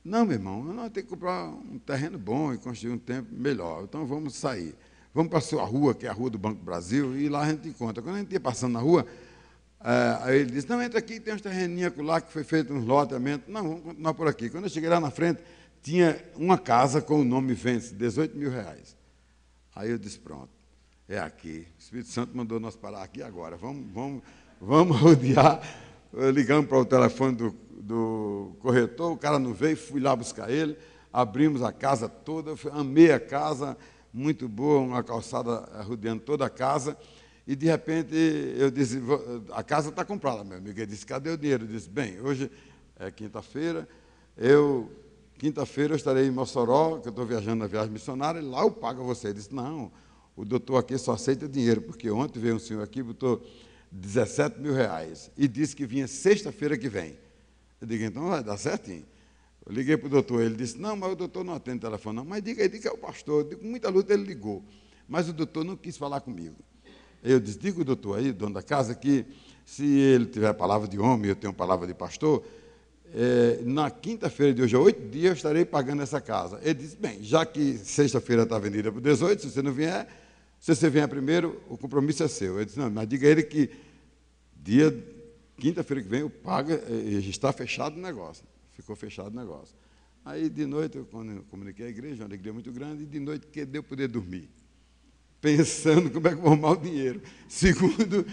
Não, meu irmão, nós temos que comprar um terreno bom e construir um tempo melhor. Então, vamos sair. Vamos para a sua rua, que é a rua do Banco do Brasil, e lá a gente encontra. Quando a gente ia passando na rua, aí ele disse, não, entra aqui, tem uns terreninhos lá que foi feito uns loteamentos. Não, vamos continuar por aqui. Quando eu cheguei lá na frente, tinha uma casa com o nome Vence, R$18.000. Aí eu disse, pronto, é aqui. O Espírito Santo mandou nós parar aqui agora. Vamos rodear. Ligamos para o telefone do corretor, o cara não veio, fui lá buscar ele, abrimos a casa toda, amei a casa, muito boa, uma calçada rodeando toda a casa, e de repente eu disse, a casa está comprada, meu amigo. Ele disse, cadê o dinheiro? Eu disse, bem, hoje é quinta-feira, quinta-feira eu estarei em Mossoró, que eu estou viajando na viagem missionária, e lá eu pago a você. Ele disse, não, o doutor aqui só aceita dinheiro, porque ontem veio um senhor aqui e botou R$17.000, e disse que vinha sexta-feira que vem. Eu digo, então vai dar certinho. Eu liguei para o doutor, ele disse, não, mas o doutor não atende o telefone, não. Mas diga aí, diga que é o pastor. Eu digo, com muita luta ele ligou, mas o doutor não quis falar comigo. Eu disse, diga o doutor aí, dono da casa, que se ele tiver palavra de homem, eu tenho palavra de pastor, na quinta-feira de hoje, há 8 dias, eu estarei pagando essa casa. Ele disse, bem, já que sexta-feira está vendida por 18, se você não vier, se você vier primeiro, o compromisso é seu. Eu disse, não, mas diga a ele que dia quinta-feira que vem eu pago, está fechado o negócio. Ficou fechado o negócio. Aí, de noite, quando eu comuniquei à igreja, uma alegria muito grande, e de noite que deu poder dormir, pensando como é que eu vou arrumar o dinheiro. Segundo,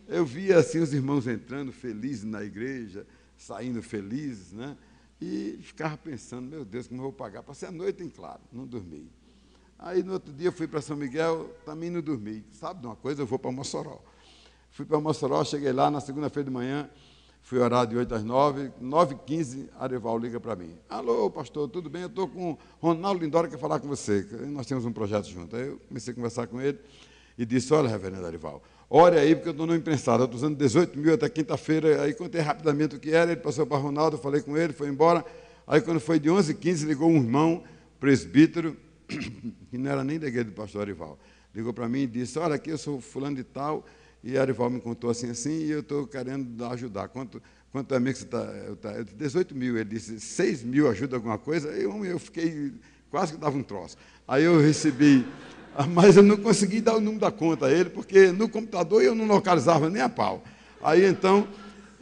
eu via assim os irmãos entrando felizes na igreja, saindo felizes, né? E ficava pensando, meu Deus, como eu vou pagar? Passei a noite em claro, não dormi. Aí, no outro dia, eu fui para São Miguel, também não dormi. Sabe de uma coisa? Eu vou para Mossoró. Fui para Mossoró, cheguei lá na segunda-feira de manhã, fui orar de 8 às 9, 9h15, Arival liga para mim. Alô, pastor, tudo bem? Eu estou com o Ronaldo Lindora, quer falar com você. Nós temos um projeto junto. Aí eu comecei a conversar com ele e disse, olha, reverendo Arival, ore aí, porque eu estou no imprensado, eu estou usando 18 mil até quinta-feira. Aí contei rapidamente o que era, ele passou para o Ronaldo, eu falei com ele, foi embora. Aí quando foi de 11h15, ligou um irmão, presbítero, que não era nem da igreja do pastor Arival. Ligou para mim e disse, olha, aqui eu sou fulano de tal, e Arival me contou assim, e eu estou querendo ajudar. Quanto é mesmo que você está? Eu disse, 18 mil. Ele disse, 6 mil ajuda alguma coisa? Eu fiquei, quase que dava um troço. Aí eu recebi, mas eu não consegui dar o número da conta a ele, porque no computador eu não localizava nem a pau. Aí então,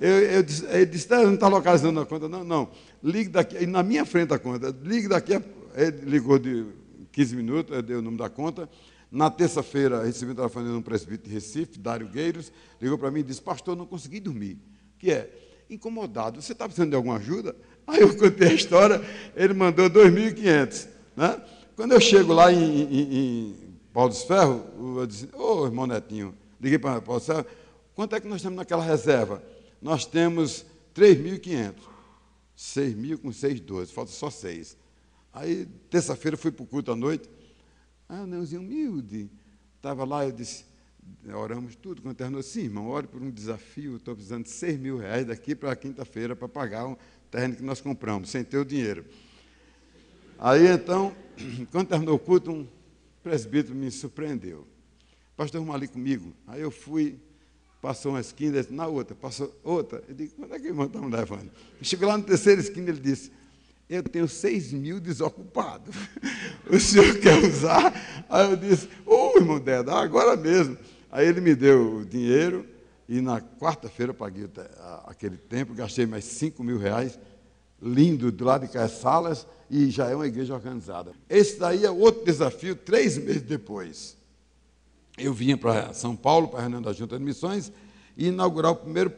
ele disse, não está localizando a conta? Não, ligue daqui, e na minha frente a conta, ligue daqui, ele ligou de 15 minutos, eu dei o número da conta. Na terça-feira, recebi um telefone de um presbítero de Recife, Dário Gueiros, ligou para mim e disse, pastor, não consegui dormir. Que é, incomodado, você está precisando de alguma ajuda? Aí eu contei a história, ele mandou 2.500. Né? Quando eu chego lá em Paulo dos Ferros, eu disse, ô, irmão Netinho, liguei para Paulo dos Ferros, quanto é que nós temos naquela reserva? Nós temos 3.500. 6.000 com 6, 12, falta só 6. Aí, terça-feira, fui para o culto à noite. Ah, o Neuzinho humilde. Estava lá, eu disse, oramos tudo, quando terminou, sim, irmão, ore por um desafio, estou precisando de 6 mil reais daqui para quinta-feira para pagar um terreno que nós compramos, sem ter o dinheiro. Aí, então, quando terminou o culto, um presbítero me surpreendeu. Pastor, vamos ali comigo. Aí eu fui, passou uma esquina, disse, na outra, passou outra. Eu disse, quando é que irmão está me levando? Chegou lá na terceira esquina, ele disse, eu tenho 6 mil desocupados. O senhor quer usar? Aí eu disse, irmão Deda, agora mesmo. Aí ele me deu o dinheiro e na quarta-feira eu paguei aquele tempo, gastei mais 5 mil reais, lindo, do lado de Caia Salas, e já é uma igreja organizada. Esse daí é outro desafio, 3 meses depois. Eu vinha para São Paulo, para a reunião da Junta de Missões, e inaugurar o primeiro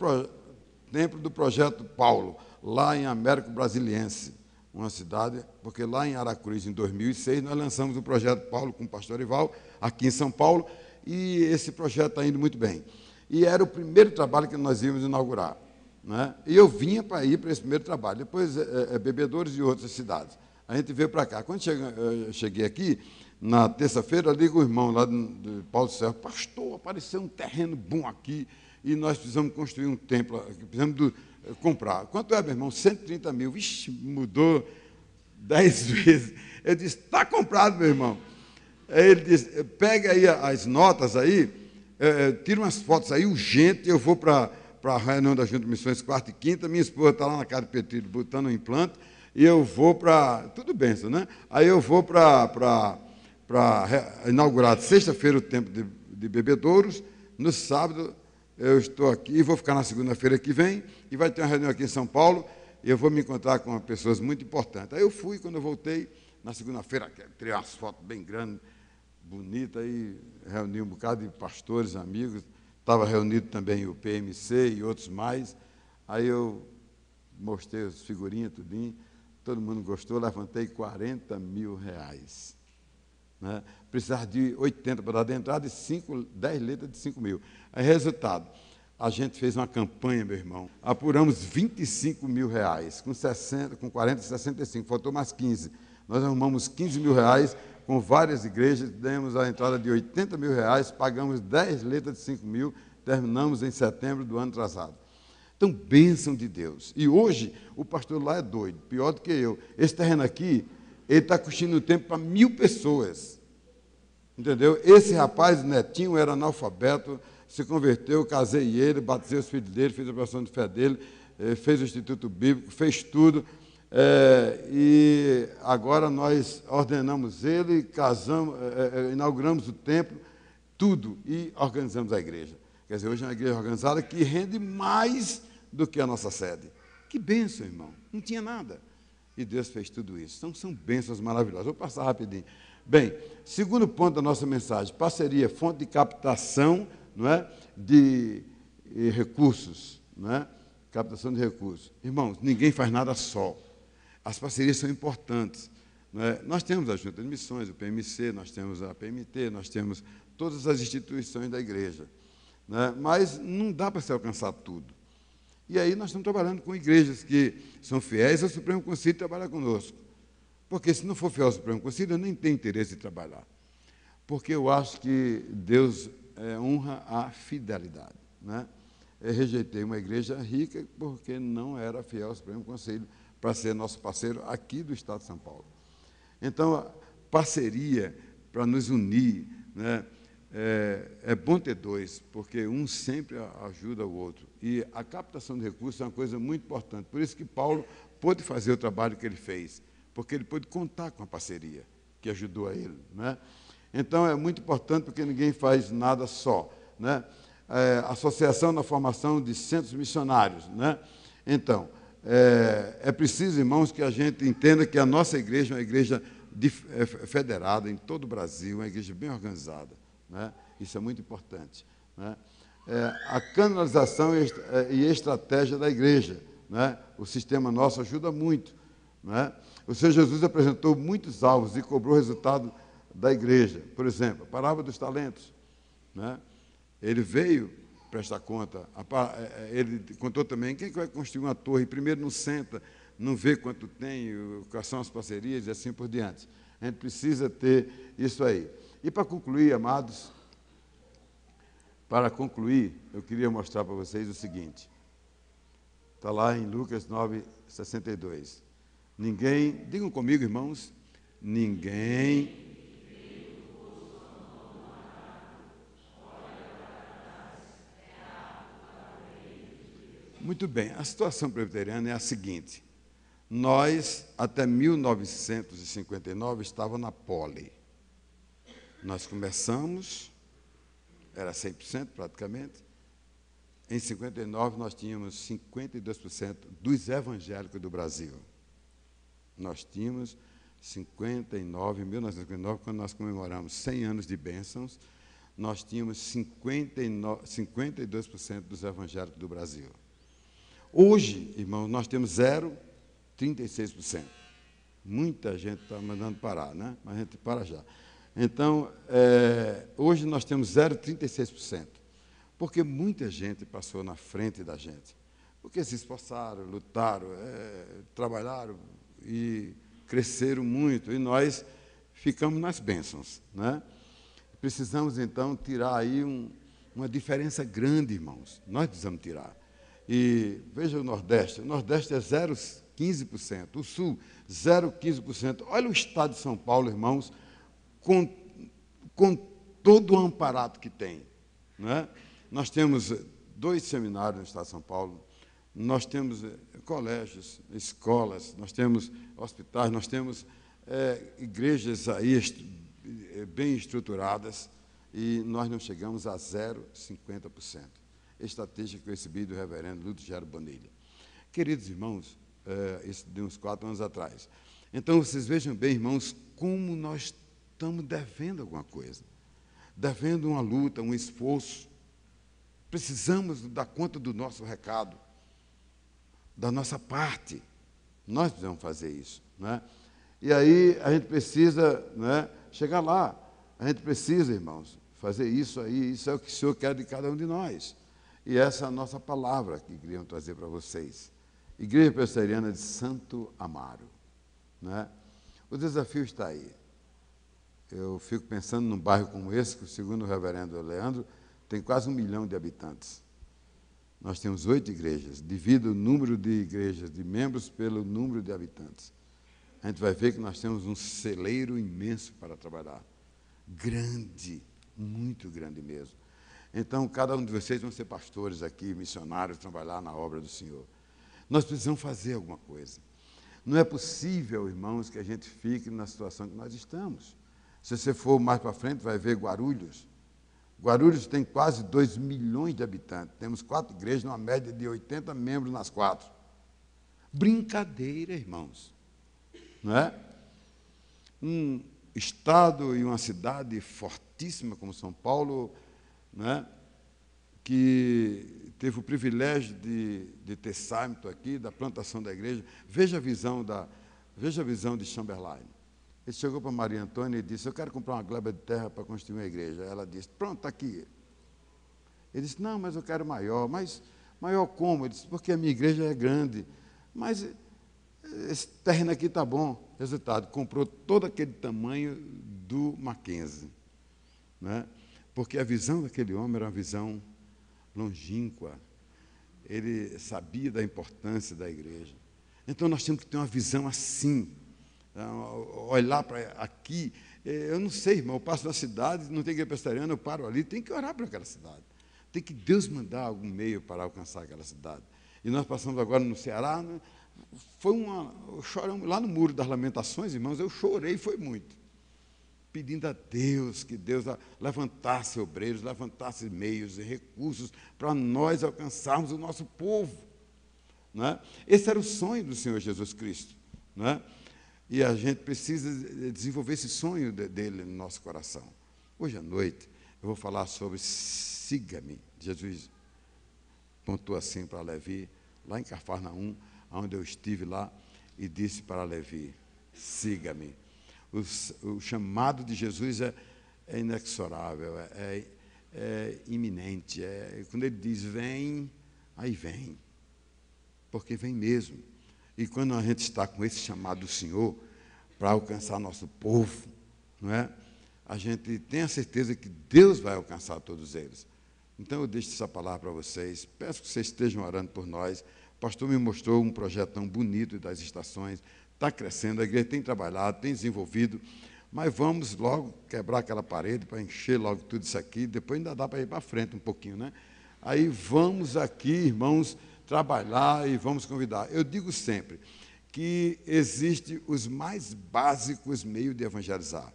templo do Projeto Paulo, lá em Américo Brasiliense, uma cidade, porque lá em Aracruz, em 2006, nós lançamos o Projeto Paulo com o pastor Arival, aqui em São Paulo, e esse projeto está indo muito bem. E era o primeiro trabalho que nós íamos inaugurar. Né? E eu vinha para ir para esse primeiro trabalho, depois Bebedouros e outras cidades. A gente veio para cá. Quando eu cheguei aqui, na terça-feira, liga o irmão lá de Paulo Serra, pastor, apareceu um terreno bom aqui, e nós precisamos construir um templo, precisamos comprar. Quanto é, meu irmão? 130 mil. Vixe, mudou 10 vezes. Eu disse, está comprado, meu irmão. Aí ele disse, pega aí as notas aí, tira umas fotos aí, urgente, eu vou para a reunião da Junta de Missões, quarta e quinta, minha esposa está lá na casa de Petrilho, botando um implante, e eu vou para... Tudo bem, né? Aí eu vou para inaugurar sexta-feira o templo de Bebedouros, no sábado eu estou aqui, vou ficar na segunda-feira que vem, e vai ter uma reunião aqui em São Paulo, e eu vou me encontrar com pessoas muito importantes. Aí eu fui, quando eu voltei, na segunda-feira, tirei umas fotos bem grandes, bonitas, aí reuni um bocado de pastores, amigos, estava reunido também o PMC e outros mais, aí eu mostrei as figurinhas, tudinho, todo mundo gostou, levantei 40 mil reais. Né? Precisava de 80 para dar de entrada e 10 letras de 5 mil. Aí, resultado, a gente fez uma campanha, meu irmão, apuramos 25 mil reais, com 40, 65, faltou mais 15. Nós arrumamos 15 mil reais com várias igrejas, demos a entrada de 80 mil reais, pagamos 10 letras de 5 mil, terminamos em setembro do ano atrasado. Então, bênção de Deus. E hoje, o pastor lá é doido, pior do que eu. Esse terreno aqui, ele está construindo um templo para 1.000 pessoas. Entendeu? Esse rapaz, Netinho, era analfabeto, se converteu, casei ele, batizei os filhos dele, fiz a oração de fé dele, fez o Instituto Bíblico, fez tudo. E agora nós ordenamos ele, casamos, inauguramos o templo, tudo, e organizamos a igreja. Quer dizer, hoje é uma igreja organizada que rende mais do que a nossa sede. Que bênção, irmão. Não tinha nada. E Deus fez tudo isso. Então, são bênçãos maravilhosas. Vou passar rapidinho. Bem, segundo ponto da nossa mensagem, parceria, fonte de captação, não é, de recursos, não é? Captação de recursos. Irmãos, ninguém faz nada só. As parcerias são importantes. Não é? Nós temos a Junta de Missões, o PMC, nós temos a PMT, nós temos todas as instituições da igreja. Não é? Mas não dá para se alcançar tudo. E aí nós estamos trabalhando com igrejas que são fiéis ao Supremo Conselho e trabalham conosco. Porque se não for fiel ao Supremo Conselho, eu nem tenho interesse em trabalhar. Porque eu acho que Deus honra a fidelidade. Né? Eu rejeitei uma igreja rica porque não era fiel ao Supremo Conselho para ser nosso parceiro aqui do Estado de São Paulo. Então, parceria para nos unir, né? É bom ter dois, porque um sempre ajuda o outro. E a captação de recursos é uma coisa muito importante. Por isso que Paulo pôde fazer o trabalho que ele fez, porque ele pôde contar com a parceria que ajudou a ele. Né? Então, é muito importante, porque ninguém faz nada só. Né? Associação na formação de centros missionários. Né? Então, é preciso, irmãos, que a gente entenda que a nossa igreja é uma igreja federada em todo o Brasil, uma igreja bem organizada. Né? Isso é muito importante. Né? A canalização e estratégia da igreja. Né? O sistema nosso ajuda muito. Né? O Senhor Jesus apresentou muitos alvos e cobrou o resultado da igreja. Por exemplo, a parábola dos talentos. Né? Ele veio prestar conta. Ele contou também quem vai construir uma torre. Primeiro não senta, não vê quanto tem, quais são as parcerias e assim por diante. A gente precisa ter isso aí. E para concluir, amados, eu queria mostrar para vocês o seguinte. Está lá em Lucas 9:62. Ninguém, digam comigo, irmãos, ninguém Muito bem, a situação presbiteriana é a seguinte. Nós, até 1959, estávamos na Poli. Nós começamos, era 100% praticamente. Em 59, nós tínhamos 52% dos evangélicos do Brasil. Nós tínhamos 59, em 1959, quando nós comemoramos 100 anos de bênçãos, nós tínhamos 52% dos evangélicos do Brasil. Hoje, irmãos, nós temos 0,36%. Muita gente está mandando parar, né? Mas a gente para já. Então, hoje nós temos 0,36%, porque muita gente passou na frente da gente, porque se esforçaram, lutaram, trabalharam e cresceram muito, e nós ficamos nas bênçãos. Né? Precisamos, então, tirar aí uma diferença grande, irmãos. Nós precisamos tirar. E veja o Nordeste é 0,15%, o Sul, 0,15%. Olha o estado de São Paulo, irmãos, com todo o amparato que tem. Né? Nós temos 2 seminários no estado de São Paulo, nós temos colégios, escolas, nós temos hospitais, nós temos igrejas aí bem estruturadas, e nós não chegamos a 0,50%. Estatística que eu recebi do reverendo Lúcio Bonilha. Queridos irmãos, isso de uns 4 anos atrás. Então, vocês vejam bem, irmãos, como nós estamos devendo alguma coisa. Devendo uma luta, um esforço. Precisamos dar conta do nosso recado, da nossa parte. Nós precisamos fazer isso. Né? E aí, a gente precisa, né, chegar lá. A gente precisa, irmãos, fazer isso aí. Isso é o que o Senhor quer de cada um de nós. E essa é a nossa palavra que queríamos trazer para vocês. Igreja Presbiteriana de Santo Amaro. Né? O desafio está aí. Eu fico pensando num bairro como esse, que, segundo o reverendo Leandro, tem quase 1 milhão de habitantes. Nós temos 8 igrejas. Divida o número de igrejas, de membros, pelo número de habitantes. A gente vai ver que nós temos um celeiro imenso para trabalhar. Grande, muito grande mesmo. Então, cada um de vocês vão ser pastores aqui, missionários, trabalhar na obra do Senhor. Nós precisamos fazer alguma coisa. Não é possível, irmãos, que a gente fique na situação que nós estamos. Se você for mais para frente, vai ver Guarulhos. Guarulhos tem quase 2 milhões de habitantes. Temos 4 igrejas, numa média de 80 membros nas 4. Brincadeira, irmãos. Não é? Um estado e uma cidade fortíssima como São Paulo, não é? Que teve o privilégio de ter Simon aqui, da plantação da igreja. Veja a visão de Chamberlain. Ele chegou para Maria Antônia e disse: eu quero comprar uma gleba de terra para construir uma igreja. Ela disse: pronto, está aqui. Ele disse: não, mas eu quero maior. Mas maior como? Ele disse: porque a minha igreja é grande. Mas esse terreno aqui está bom. Resultado, comprou todo aquele tamanho do Mackenzie. Né? Porque a visão daquele homem era uma visão longínqua. Ele sabia da importância da igreja. Então, nós temos que ter uma visão assim. Olhar para aqui, eu não sei, irmão, eu passo na cidade, não tem igreja presbiteriana, eu paro ali, tem que orar para aquela cidade. Tem que Deus mandar algum meio para alcançar aquela cidade. E nós passamos agora no Ceará, né? Choramos lá no Muro das Lamentações, irmãos, eu chorei, foi muito. Pedindo a Deus que Deus levantasse obreiros, levantasse meios e recursos para nós alcançarmos o nosso povo. Né? Esse era o sonho do Senhor Jesus Cristo. Né? E a gente precisa desenvolver esse sonho dele no nosso coração. Hoje à noite, eu vou falar sobre siga-me. Jesus pontou assim para Levi, lá em Cafarnaum, onde eu estive lá, e disse para Levi: siga-me. O chamado de Jesus é inexorável, é iminente. Quando ele diz vem, aí vem, porque vem mesmo. E quando a gente está com esse chamado do Senhor para alcançar nosso povo, não é? A gente tem a certeza que Deus vai alcançar todos eles. Então eu deixo essa palavra para vocês, peço que vocês estejam orando por nós. O pastor me mostrou um projeto tão bonito das estações, está crescendo, a igreja tem trabalhado, tem desenvolvido, mas vamos logo quebrar aquela parede para encher logo tudo isso aqui, depois ainda dá para ir para frente um pouquinho, né? Aí vamos aqui, irmãos, trabalhar e vamos convidar. Eu digo sempre que existem os mais básicos meios de evangelizar,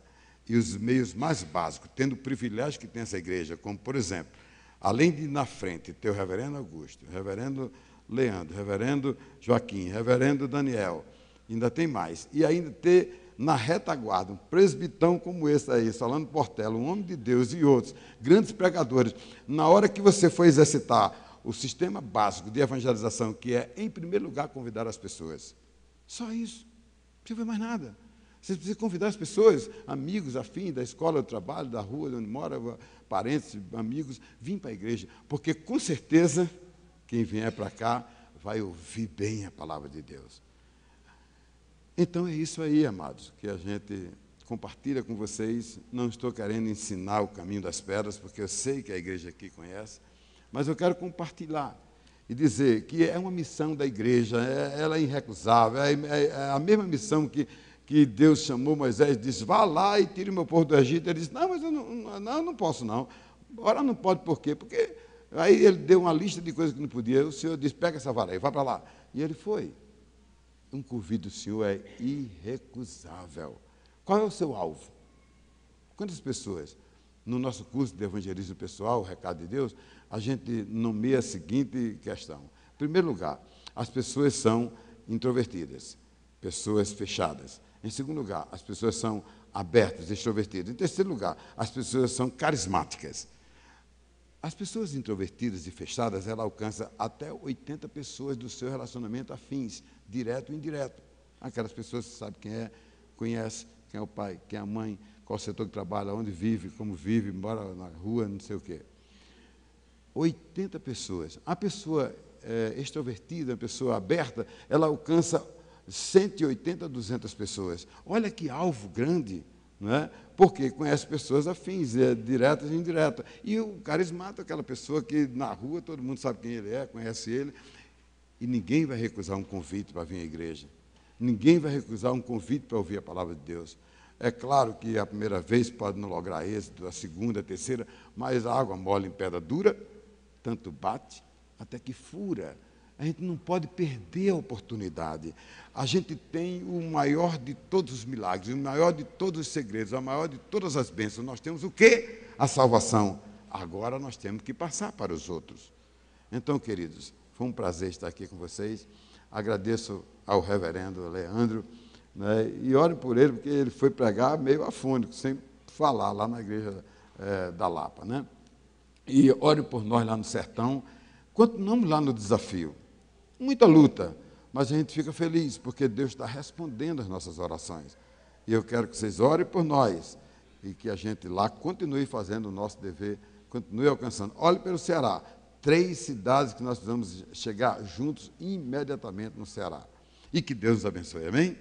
e os meios mais básicos, tendo o privilégio que tem essa igreja, como, por exemplo, além de ir na frente ter o reverendo Augusto, o reverendo Leandro, o reverendo Joaquim, o reverendo Daniel, ainda tem mais, e ainda ter na retaguarda um presbitão como esse aí, Solano Portela, um homem de Deus e outros, grandes pregadores. Na hora que você for exercitar o sistema básico de evangelização, que é, em primeiro lugar, convidar as pessoas. Só isso. Não precisa ver mais nada. Você precisa convidar as pessoas, amigos, afins, da escola, do trabalho, da rua, de onde mora, parentes, amigos, vim para a igreja. Porque, com certeza, quem vier para cá vai ouvir bem a palavra de Deus. Então, é isso aí, amados, que a gente compartilha com vocês. Não estou querendo ensinar o caminho das pedras, porque eu sei que a igreja aqui conhece, mas eu quero compartilhar e dizer que é uma missão da igreja, ela é irrecusável, é a mesma missão que Deus chamou Moisés, disse: vá lá e tire o meu povo do Egito. Ele disse: não, mas eu não posso não. Ora, não pode, por quê? Porque aí ele deu uma lista de coisas que não podia. O Senhor disse: pega essa vara aí, vai para lá. E ele foi. Um convite do Senhor é irrecusável. Qual é o seu alvo? Quantas pessoas? No nosso curso de evangelismo pessoal, o Recado de Deus, a gente nomeia a seguinte questão. Em primeiro lugar, as pessoas são introvertidas, pessoas fechadas. Em segundo lugar, as pessoas são abertas, extrovertidas. Em terceiro lugar, as pessoas são carismáticas. As pessoas introvertidas e fechadas, ela alcança até 80 pessoas do seu relacionamento afins, direto e indireto. Aquelas pessoas que sabem quem é, conhece quem é o pai, quem é a mãe, qual setor que trabalha, onde vive, como vive, mora na rua, não sei o quê. 80 pessoas. A pessoa extrovertida, a pessoa aberta, ela alcança 180 a 200 pessoas. Olha que alvo grande, não é? Porque conhece pessoas afins, diretas e indiretas. E o carismático é aquela pessoa que na rua todo mundo sabe quem ele é, conhece ele, e ninguém vai recusar um convite para vir à igreja. Ninguém vai recusar um convite para ouvir a palavra de Deus. É claro que a primeira vez pode não lograr êxito, a segunda, a terceira, mas a água mole em pedra dura, tanto bate até que fura. A gente não pode perder a oportunidade. A gente tem o maior de todos os milagres, o maior de todos os segredos, a maior de todas as bênçãos. Nós temos o quê? A salvação. agora nós temos que passar para os outros. Então, queridos, foi um prazer estar aqui com vocês. Agradeço ao reverendo Leandro, né, e oro por ele, porque ele foi pregar meio afônico, sem falar, lá na igreja da Lapa, né? E ore por nós lá no sertão. Continuamos lá no desafio. Muita luta, mas a gente fica feliz, porque Deus está respondendo as nossas orações. E eu quero que vocês orem por nós, e que a gente lá continue fazendo o nosso dever, continue alcançando. Olhe pelo Ceará, 3 cidades que nós precisamos chegar juntos imediatamente no Ceará. E que Deus nos abençoe, amém?